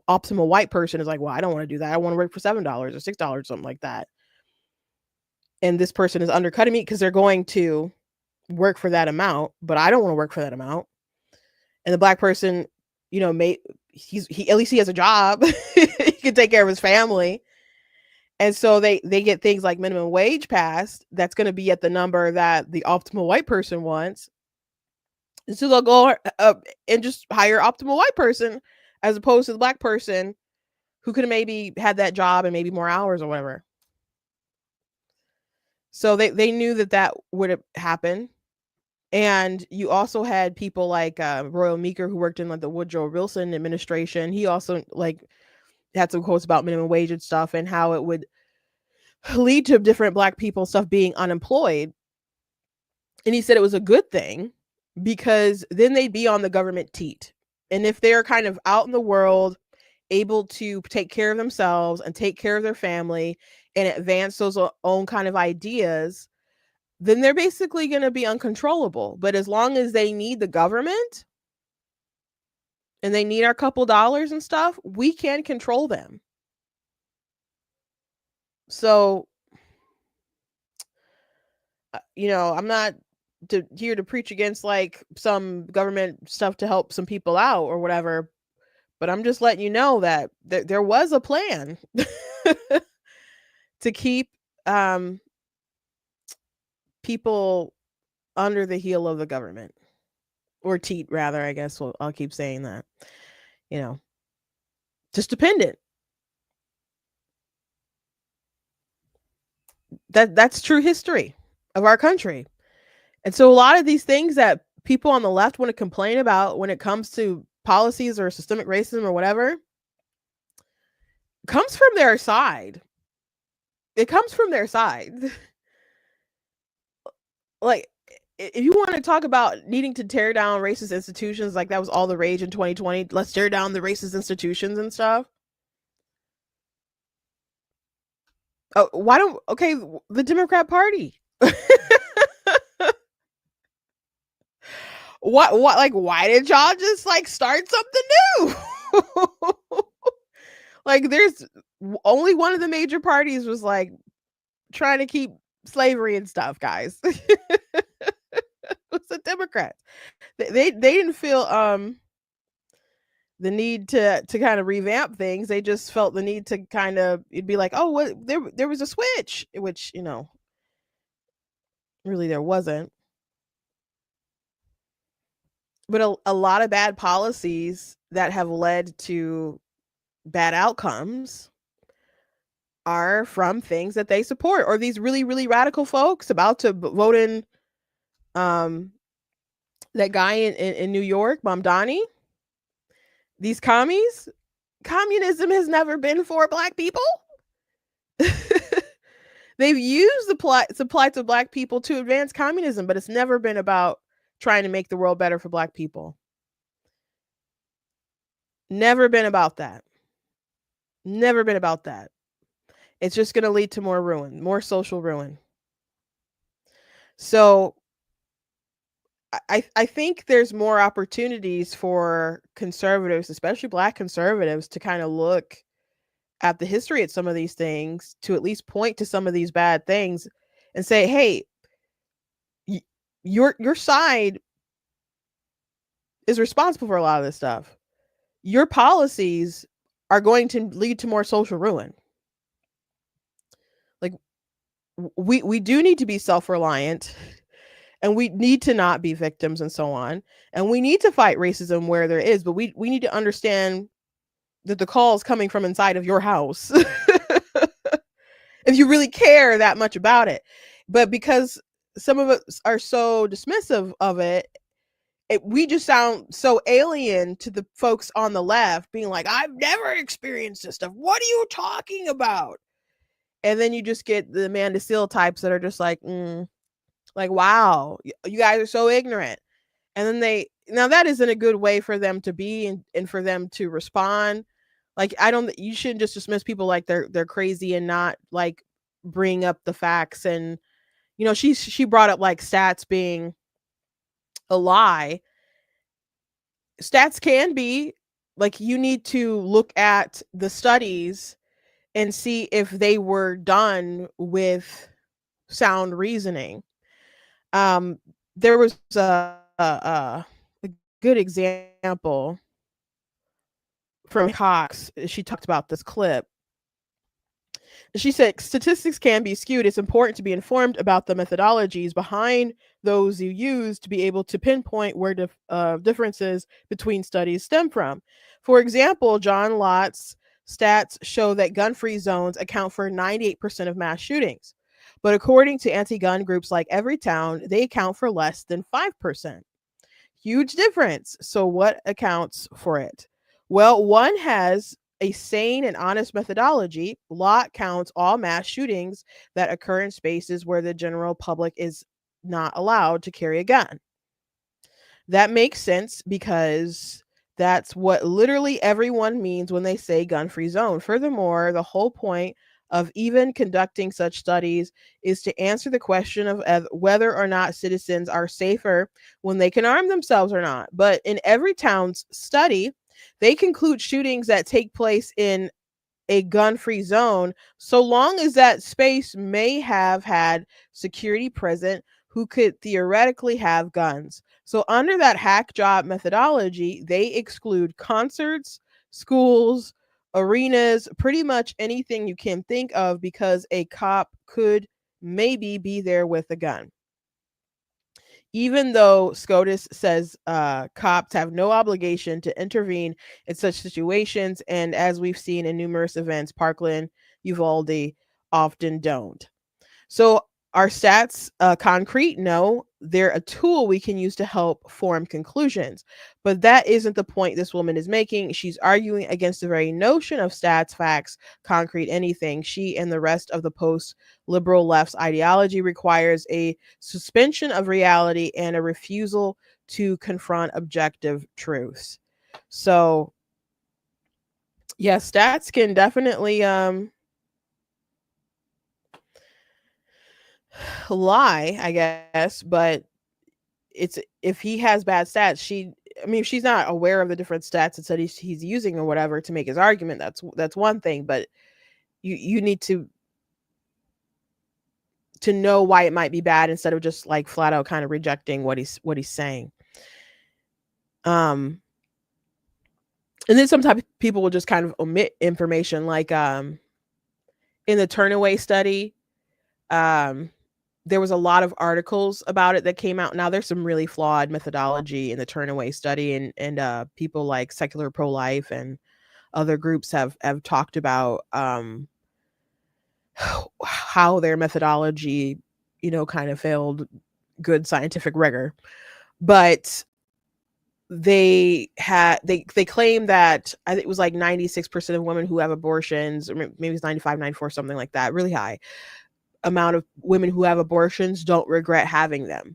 Optimal white person is like, well, I don't want to do that. I want to work for $7 or $6, something like that. And this person is undercutting me because they're going to work for that amount, but I don't want to work for that amount. And the Black person, you know, he at least he has a job. He can take care of his family. And so they get things like minimum wage passed that's going to be at the number that the optimal white person wants. And so they'll go and just hire optimal white person as opposed to the Black person who could have maybe had that job and maybe more hours or whatever. So they knew that would happen. And you also had people like Royal Meeker, who worked in like the Woodrow Wilson administration. He also like had some quotes about minimum wage and stuff and how it would lead to different Black people stuff being unemployed. And he said it was a good thing because then they'd be on the government teat. And if they're kind of out in the world, able to take care of themselves and take care of their family and advance those own kind of ideas, then they're basically going to be uncontrollable. But as long as they need the government and they need our couple dollars and stuff, we can control them. So, you know, I'm not here to preach against like some government stuff to help some people out or whatever, but I'm just letting you know that there was a plan to keep people under the heel of the government, or teat rather, I guess. Well, I'll keep saying that, you know, just dependent. That's true history. of our country. And so a lot of these things that people on the left want to complain about when it comes to policies or systemic racism or whatever comes from their side. It comes from their side. Like, if you want to talk about needing to tear down racist institutions, like that was all the rage in 2020, let's tear down the racist institutions and stuff. Oh, why don't, okay, the Democrat Party. What, like, why did y'all just like start something new? Like, there's only one of the major parties was like trying to keep slavery and stuff, guys. It's the Democrats. They didn't feel the need to kind of revamp things. They just felt the need to kind of, it'd be like, oh, what, there was a switch, which, you know, really there wasn't. But a lot of bad policies that have led to bad outcomes are from things that they support, or these really, really radical folks about to vote in that guy in New York, Mamdani. These communism has never been for Black people. They've used the plight of Black people to advance communism, but it's never been about trying to make the world better for Black people. Never been about that. Never been about that. It's just going to lead to more ruin, more social ruin. So I think there's more opportunities for conservatives, especially Black conservatives, to kind of look at the history of some of these things, to at least point to some of these bad things and say, hey, your side is responsible for a lot of this stuff. Your policies are going to lead to more social ruin. Like, we do need to be self-reliant, and we need to not be victims and so on. And we need to fight racism where there is, but we need to understand that the call is coming from inside of your house. If you really care that much about it. But because some of us are so dismissive of it, we just sound so alien to the folks on the left, being like, I've never experienced this stuff. What are you talking about? And then you just get the Amanda Seale types that are just like, like, wow, you guys are so ignorant. And then now that isn't a good way for them to be and for them to respond. Like, you shouldn't just dismiss people like they're crazy and not like bring up the facts. And, you know, she brought up like stats being a lie. Stats can be like, you need to look at the studies and see if they were done with sound reasoning. There was a good example from Cox. She talked about this clip. She said, statistics can be skewed. It's important to be informed about the methodologies behind those you use to be able to pinpoint where differences between studies stem from. For example, John Lott's stats show that gun-free zones account for 98% of mass shootings. But according to anti-gun groups like Everytown, they account for less than 5%. Huge difference. So what accounts for it? Well, one has a sane and honest methodology. Lott counts all mass shootings that occur in spaces where the general public is not allowed to carry a gun. That makes sense because that's what literally everyone means when they say gun-free zone. Furthermore, the whole point of even conducting such studies is to answer the question of whether or not citizens are safer when they can arm themselves or not. But in Everytown's study, they conclude shootings that take place in a gun-free zone, so long as that space may have had security present who could theoretically have guns. So under that hack job methodology, they exclude concerts, schools, arenas, pretty much anything you can think of, because a cop could maybe be there with a gun. Even though SCOTUS says cops have no obligation to intervene in such situations, and as we've seen in numerous events, Parkland, Uvalde often don't. So Are stats concrete? No, they're a tool we can use to help form conclusions. But that isn't the point this woman is making. She's arguing against the very notion of stats, facts, concrete, anything. She and the rest of the post liberal left's ideology requires a suspension of reality and a refusal to confront objective truths. So, yeah, stats can definitely lie, I guess, but it's if he has bad stats, if she's not aware of the different stats that he's using or whatever to make his argument, that's one thing, but you need to know why it might be bad instead of just like flat out kind of rejecting what he's saying. And then sometimes people will just kind of omit information, like in the Turnaway study, there was a lot of articles about it that came out. Now there's some really flawed methodology in the Turnaway study, and people like Secular Pro-Life and other groups have talked about how their methodology, kind of failed good scientific rigor. But they claim that I think it was like 96% of women who have abortions, or maybe it's 95, 94, something like that, really high amount of women who have abortions don't regret having them.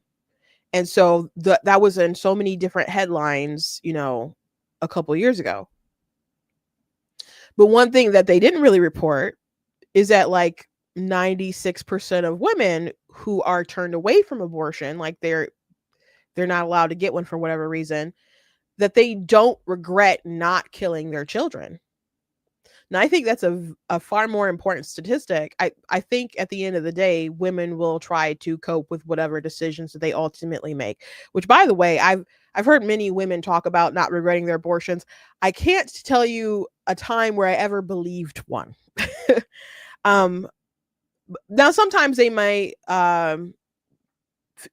And so that was in so many different headlines, a couple years ago. But one thing that they didn't really report is that like 96% of women who are turned away from abortion, like they're not allowed to get one for whatever reason, that they don't regret not killing their children. Now, I think that's a far more important statistic. I think at the end of the day, women will try to cope with whatever decisions that they ultimately make, which, by the way, I've heard many women talk about not regretting their abortions. I can't tell you a time where I ever believed one. Now, sometimes they might,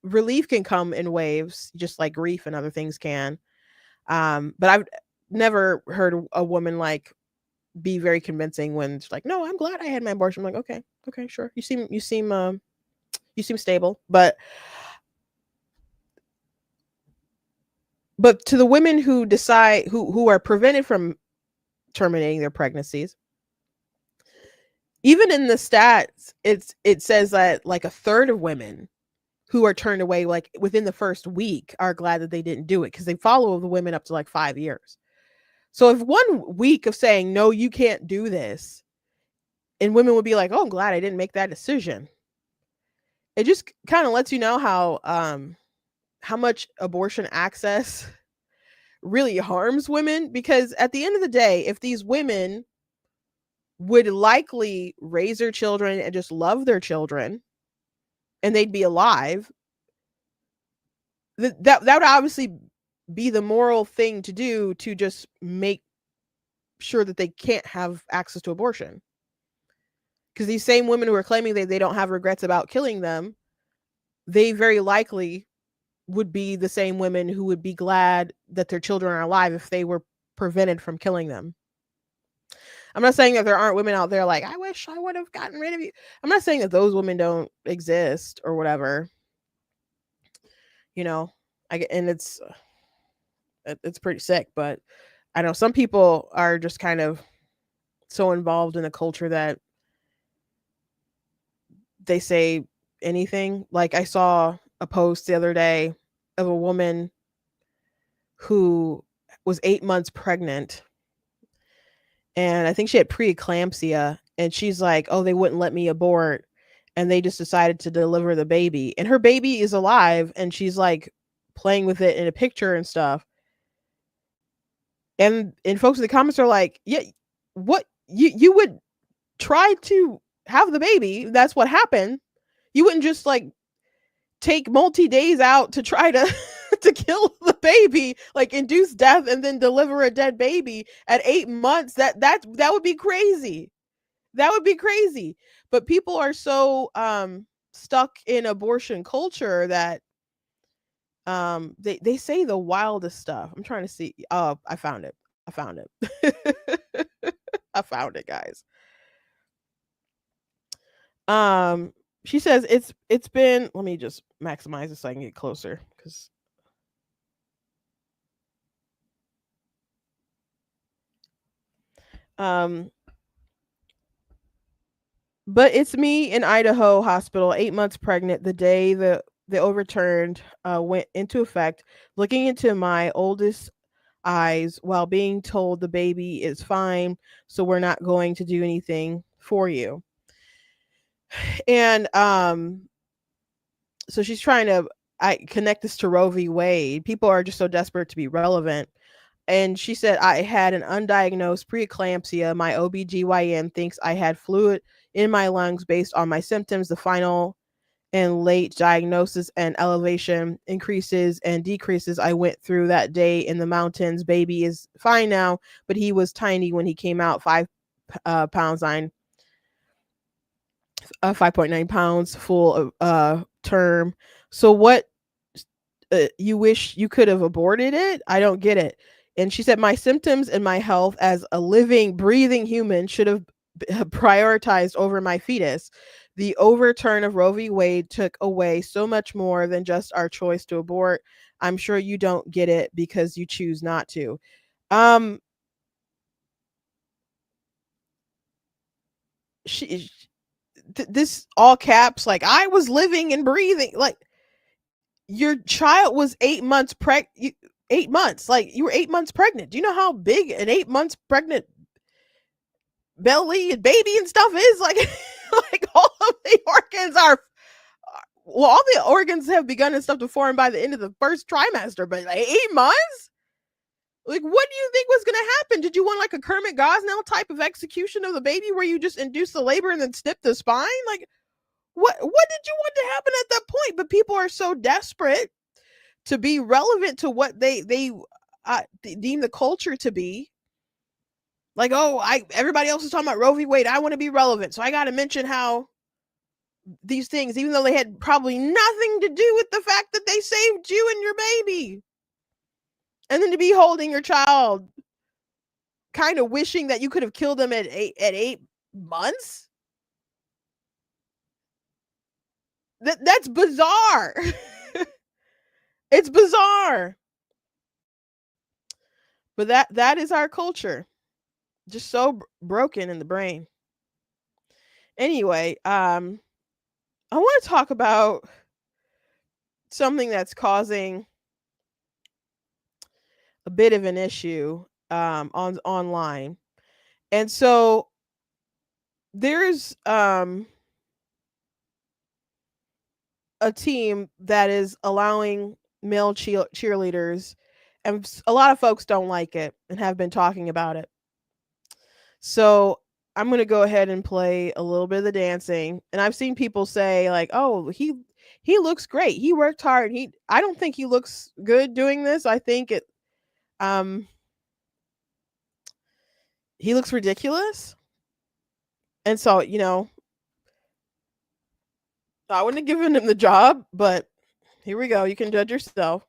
relief can come in waves, just like grief and other things can. But I've never heard a woman like be very convincing when it's like, no, I'm glad I had my abortion. I'm like, okay, sure. You seem stable. But to the women who decide, who are prevented from terminating their pregnancies, even in the stats, it says that like a third of women who are turned away like within the first week are glad that they didn't do it, because they follow the women up to like 5 years. So if 1 week of saying, no, you can't do this, and women would be like, oh, I'm glad I didn't make that decision, it just kind of lets you know how much abortion access really harms women. Because at the end of the day, if these women would likely raise their children and just love their children and they'd be alive, that would obviously be the moral thing to do, to just make sure that they can't have access to abortion. Because these same women who are claiming they don't have regrets about killing them, they very likely would be the same women who would be glad that their children are alive if they were prevented from killing them. I'm not saying that there aren't women out there like, I wish I would have gotten rid of you. I'm not saying that those women don't exist or whatever. And it's pretty sick, but I know some people are just kind of so involved in the culture that they say anything. Like I saw a post the other day of a woman who was 8 months pregnant, and I think she had preeclampsia, and she's like, oh, they wouldn't let me abort, and they just decided to deliver the baby, and her baby is alive, and she's like playing with it in a picture and stuff. And folks in the comments are like, yeah, what, you would try to have the baby, that's what happened. You wouldn't just like take multi days out to try to to kill the baby, like induce death and then deliver a dead baby at 8 months. That would be crazy. That would be crazy. But people are so stuck in abortion culture that they say the wildest stuff. I'm trying to see. Oh, I found it. I found it, guys. She says it's been, let me just maximize this so I can get closer, because but it's me in Idaho hospital, 8 months pregnant, the day the overturned went into effect, looking into my oldest eyes while being told the baby is fine, so we're not going to do anything for you. And so she's trying to connect this to Roe v. Wade. People are just so desperate to be relevant. And she said, I had an undiagnosed preeclampsia. My OBGYN thinks I had fluid in my lungs based on my symptoms. The final and late diagnosis and elevation increases and decreases I went through that day in the mountains. Baby is fine now, but he was tiny when he came out, 5.9 pounds full of term. So what, you wish you could have aborted it? I don't get it. And she said, my symptoms and my health as a living, breathing human should have prioritized over my fetus. The overturn of Roe v. Wade took away so much more than just our choice to abort. I'm sure you don't get it because you choose not to. This all caps, like, I was living and breathing, like, your child was 8 months 8 months, like, you were 8 months pregnant. Do you know how big an 8 months pregnant belly and baby and stuff is? Like, like, all of the organs are, well, all the organs have begun and stuff to form by the end of the first trimester, but like 8 months, like, what do you think was going to happen? Did you want like a Kermit Gosnell type of execution of the baby where you just induce the labor and then snip the spine? Like, what did you want to happen at that point? But people are so desperate to be relevant to what they deem the culture to be. Like, oh, everybody else is talking about Roe v. Wade. I want to be relevant, so I got to mention how these things, even though they had probably nothing to do with the fact that they saved you and your baby, and then to be holding your child, kind of wishing that you could have killed them at 8 months. That's bizarre. It's bizarre. But that is our culture. Just so broken in the brain. Anyway, I want to talk about something that's causing a bit of an issue online. And so there's a team that is allowing male cheerleaders, and a lot of folks don't like it and have been talking about it. So I'm going to go ahead and play a little bit of the dancing. And I've seen people say like, oh, he looks great. He worked hard. I don't think he looks good doing this. I think he looks ridiculous. And so, I wouldn't have given him the job, but here we go. You can judge yourself.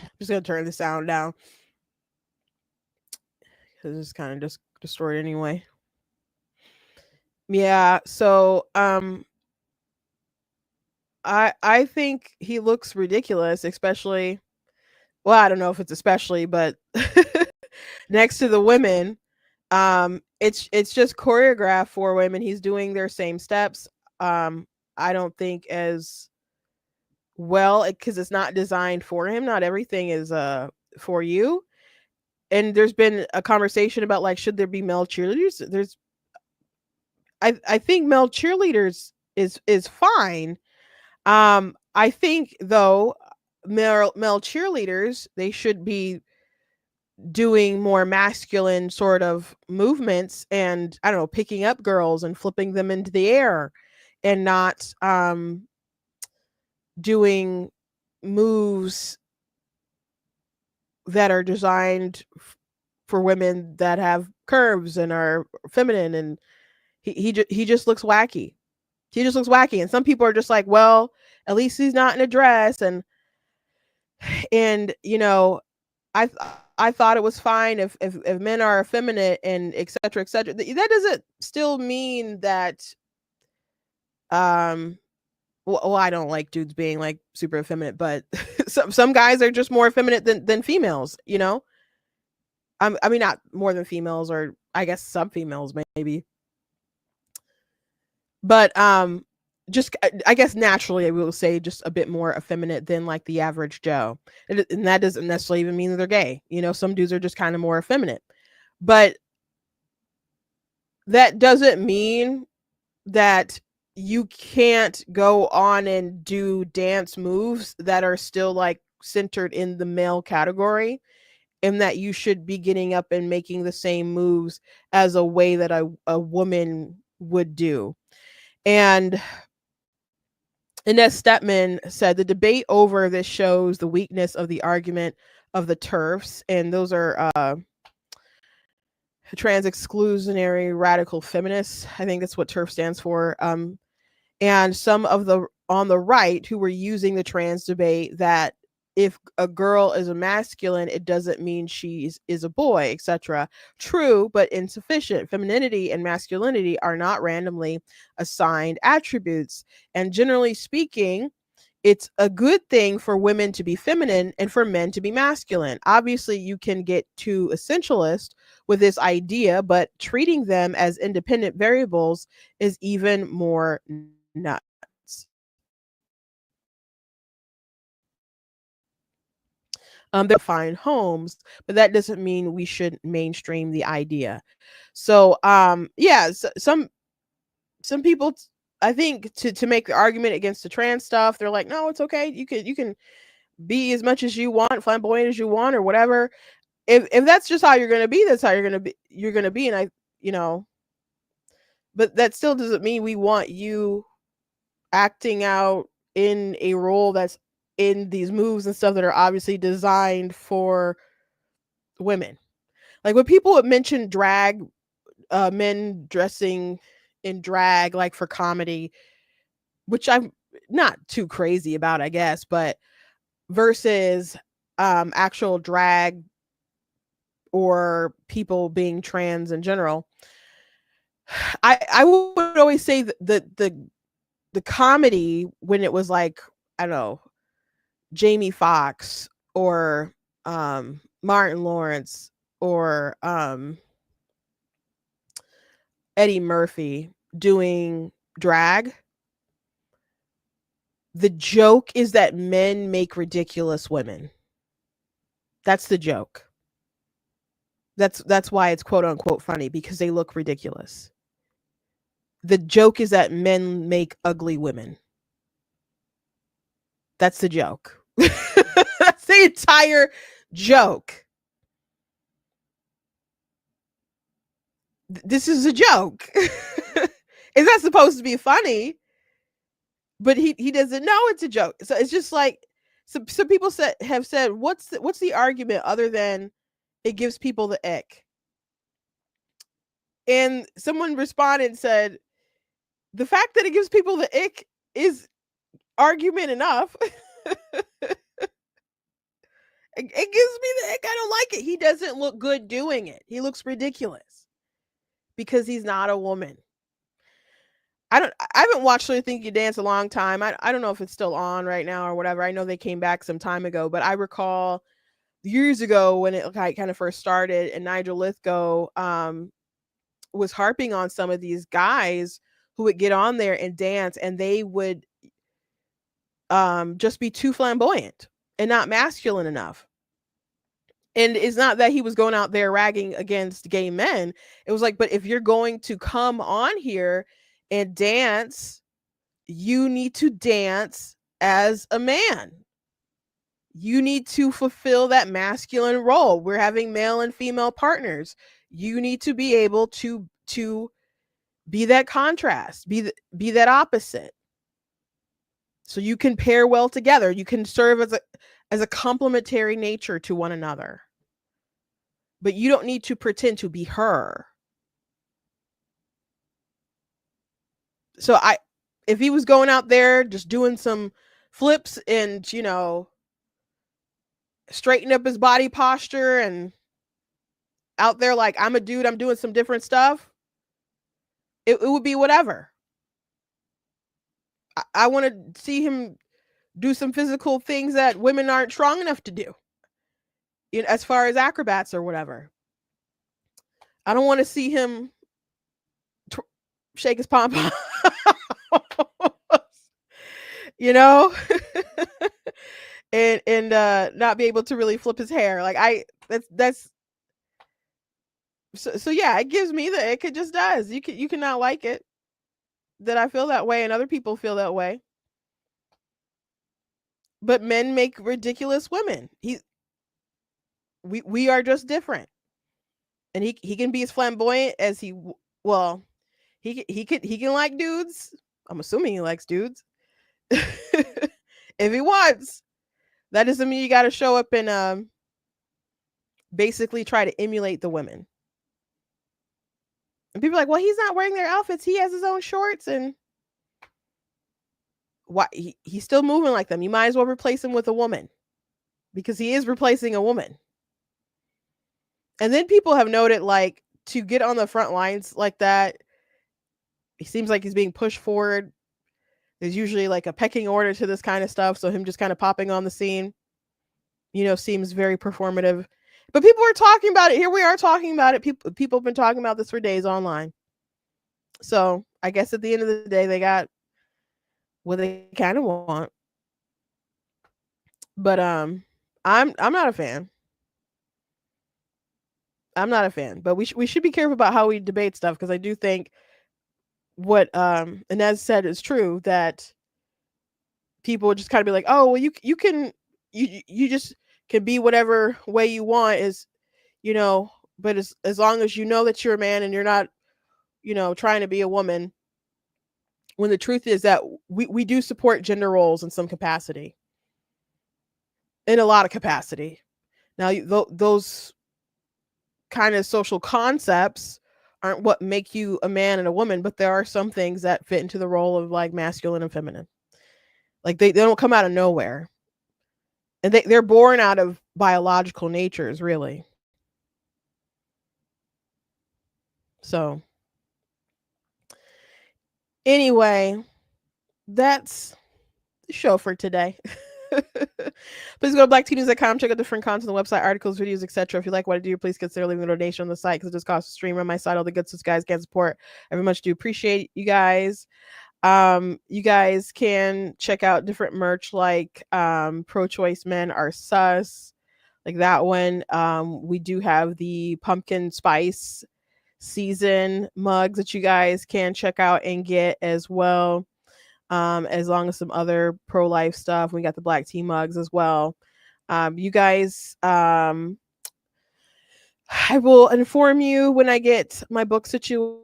I'm just going to turn the sound down because it's kind of just distorted anyway. Yeah, so I think he looks ridiculous, especially, well, I don't know if it's especially, but next to the women. It's just choreographed for women. He's doing their same steps. I don't think as well, because it's not designed for him. Not everything is for you. And there's been a conversation about like, should there be male cheerleaders? I think male cheerleaders is fine. I think though, male cheerleaders, they should be doing more masculine sort of movements and, I don't know, picking up girls and flipping them into the air and not doing moves that are designed for women that have curves and are feminine, and he just looks wacky. He just looks wacky, and some people are just like, well, at least he's not in a dress, and you know, I I thought it was fine if men are effeminate and et cetera, et cetera. That doesn't still mean that well, I don't like dudes being like super effeminate, but some guys are just more effeminate than females, you know? I mean, not more than females, or I guess some females maybe. But just I guess naturally I will say just a bit more effeminate than like the average Joe. And that doesn't necessarily even mean that they're gay. You know, some dudes are just kind of more effeminate. But that doesn't mean that you can't go on and do dance moves that are still like centered in the male category, and that you should be getting up and making the same moves as a way that a woman would do. And Inez Stepman said the debate over this shows the weakness of the argument of the TERFs, and those are trans exclusionary radical feminists. I think that's what TERF stands for. And some of the on the right who were using the trans debate that if a girl is a masculine, it doesn't mean she is a boy, etc. True, but insufficient. Femininity and masculinity are not randomly assigned attributes. And generally speaking, it's a good thing for women to be feminine and for men to be masculine. Obviously, you can get too essentialist with this idea, but treating them as independent variables is even more nuts. They'll find homes, but that doesn't mean we should mainstream the idea. So yeah, some people, I think, to make the argument against the trans stuff, they're like, no, it's okay. You can be as much as you want, flamboyant as you want, or whatever. If that's just how you're gonna be, that's how you're gonna be. And but that still doesn't mean we want you acting out in a role that's in these moves and stuff that are obviously designed for women. Like when people would mention drag, men dressing in drag, like for comedy, which I'm not too crazy about, I guess, but versus actual drag or people being trans in general, I would always say that the comedy, when it was like, I don't know, Jamie Foxx or Martin Lawrence or Eddie Murphy doing drag, the joke is that men make ridiculous women. That's the joke. That's why it's quote unquote funny, because they look ridiculous. The joke is that men make ugly women. That's the joke. That's the entire joke. This is a joke. It's not supposed to be funny, but he doesn't know it's a joke. So it's just like some people have said, what's the argument other than it gives people the ick? And someone responded and said, the fact that it gives people the ick is argument enough. It gives me the ick. I don't like it. He doesn't look good doing it. He looks ridiculous because he's not a woman. I haven't watched I Think You Dance a long time. I don't know if it's still on right now or whatever. I know they came back some time ago, but I recall years ago when it kind of first started, and Nigel Lithgow was harping on some of these guys who would get on there and dance, and they would just be too flamboyant and not masculine enough. And it's not that he was going out there ragging against gay men. It was like, but if you're going to come on here and dance, you need to dance as a man. You need to fulfill that masculine role. We're having male and female partners. You need to be able to Be that contrast, be that opposite. So you can pair well together. You can serve as a complementary nature to one another. But you don't need to pretend to be her. So if he was going out there just doing some flips and, you know, straighten up his body posture and out there like, I'm a dude, I'm doing some different stuff, it would be whatever. I want to see him do some physical things that women aren't strong enough to do, you know, as far as acrobats or whatever. I don't want to see him shake his pom pom, you know, and not be able to really flip his hair. Like that's so yeah, it gives me the ick. It just does. You cannot like it that I feel that way and other people feel that way. But men make ridiculous women. We are just different. And he can be as flamboyant as he can like dudes. I'm assuming he likes dudes. If he wants. That doesn't mean you got to show up and basically try to emulate the women. And people are like, well, he's not wearing their outfits. He has his own shorts and why he's still moving like them. You might as well replace him with a woman because he is replacing a woman. And then people have noted, like, to get on the front lines like that, he seems like he's being pushed forward. There's usually like a pecking order to this kind of stuff. So him just kind of popping on the scene, you know, seems very performative. But people are talking about it. Here we are talking about it. People have been talking about this for days online. So I guess at the end of the day, they got what they kind of want. But I'm not a fan. I'm not a fan. But we should be careful about how we debate stuff, because I do think what Inez said is true, that people would just kind of be like, oh, well, you just can be whatever way you want, is, you know, but as long as you know that you're a man and you're not, you know, trying to be a woman, when the truth is that we do support gender roles in some capacity, in a lot of capacity. Now, those kind of social concepts aren't what make you a man and a woman, but there are some things that fit into the role of like masculine and feminine. Like they don't come out of nowhere. And they're born out of biological natures, really. So anyway, that's the show for today. Please go to blacktnews.com, check out different content on the website, articles, videos, etc. If you like what I do, please consider leaving a donation on the site, because it just costs a stream on my site. All the good stuff guys can support. I very much do appreciate you guys. You guys can check out different merch like Pro-Choice Men Are Sus, like that one. We do have the pumpkin spice season mugs that you guys can check out and get as well, as long as some other pro-life stuff. We got the black tea mugs as well. You guys, I will inform you when I get my book situation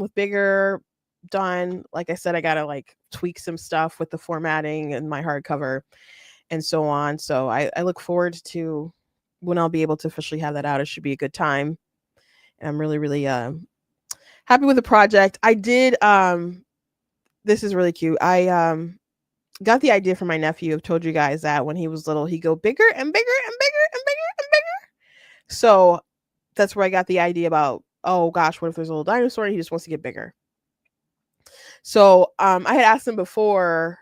with Bigger done. Like I said, I gotta like tweak some stuff with the formatting and my hardcover and so on. So I look forward to when I'll be able to officially have that out. It should be a good time. And I'm really, really happy with the project. I did this is really cute. I got the idea from my nephew. I've told you guys that when he was little, he'd go bigger and bigger and bigger and bigger and bigger. So that's where I got the idea about, oh gosh, what if there's a little dinosaur and he just wants to get bigger? So I had asked him before,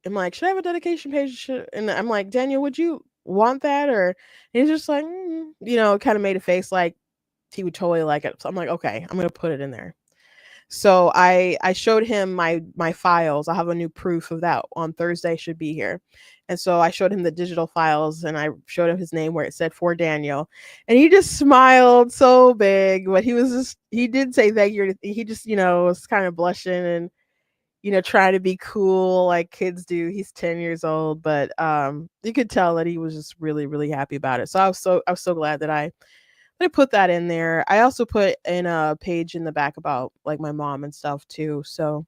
I'm like, should I have a dedication page? And I'm like, Daniel, would you want that? Or he's just like, you know, kind of made a face like he would totally like it. So I'm like, okay, I'm going to put it in there. So I showed him my files. I have a new proof of that on Thursday, should be here. And so I showed him the digital files and I showed him his name where it said For Daniel. And he just smiled so big, but he did say thank you. He just, you know, was kind of blushing and, you know, trying to be cool like kids do. He's 10 years old, but you could tell that he was just really, really happy about it. So I was so glad that I I put that in there. I also put in a page in the back about like my mom and stuff too. So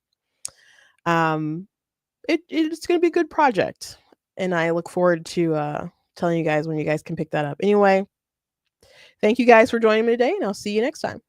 it's going to be a good project, and I look forward to telling you guys when you guys can pick that up. Anyway, thank you guys for joining me today, and I'll see you next time.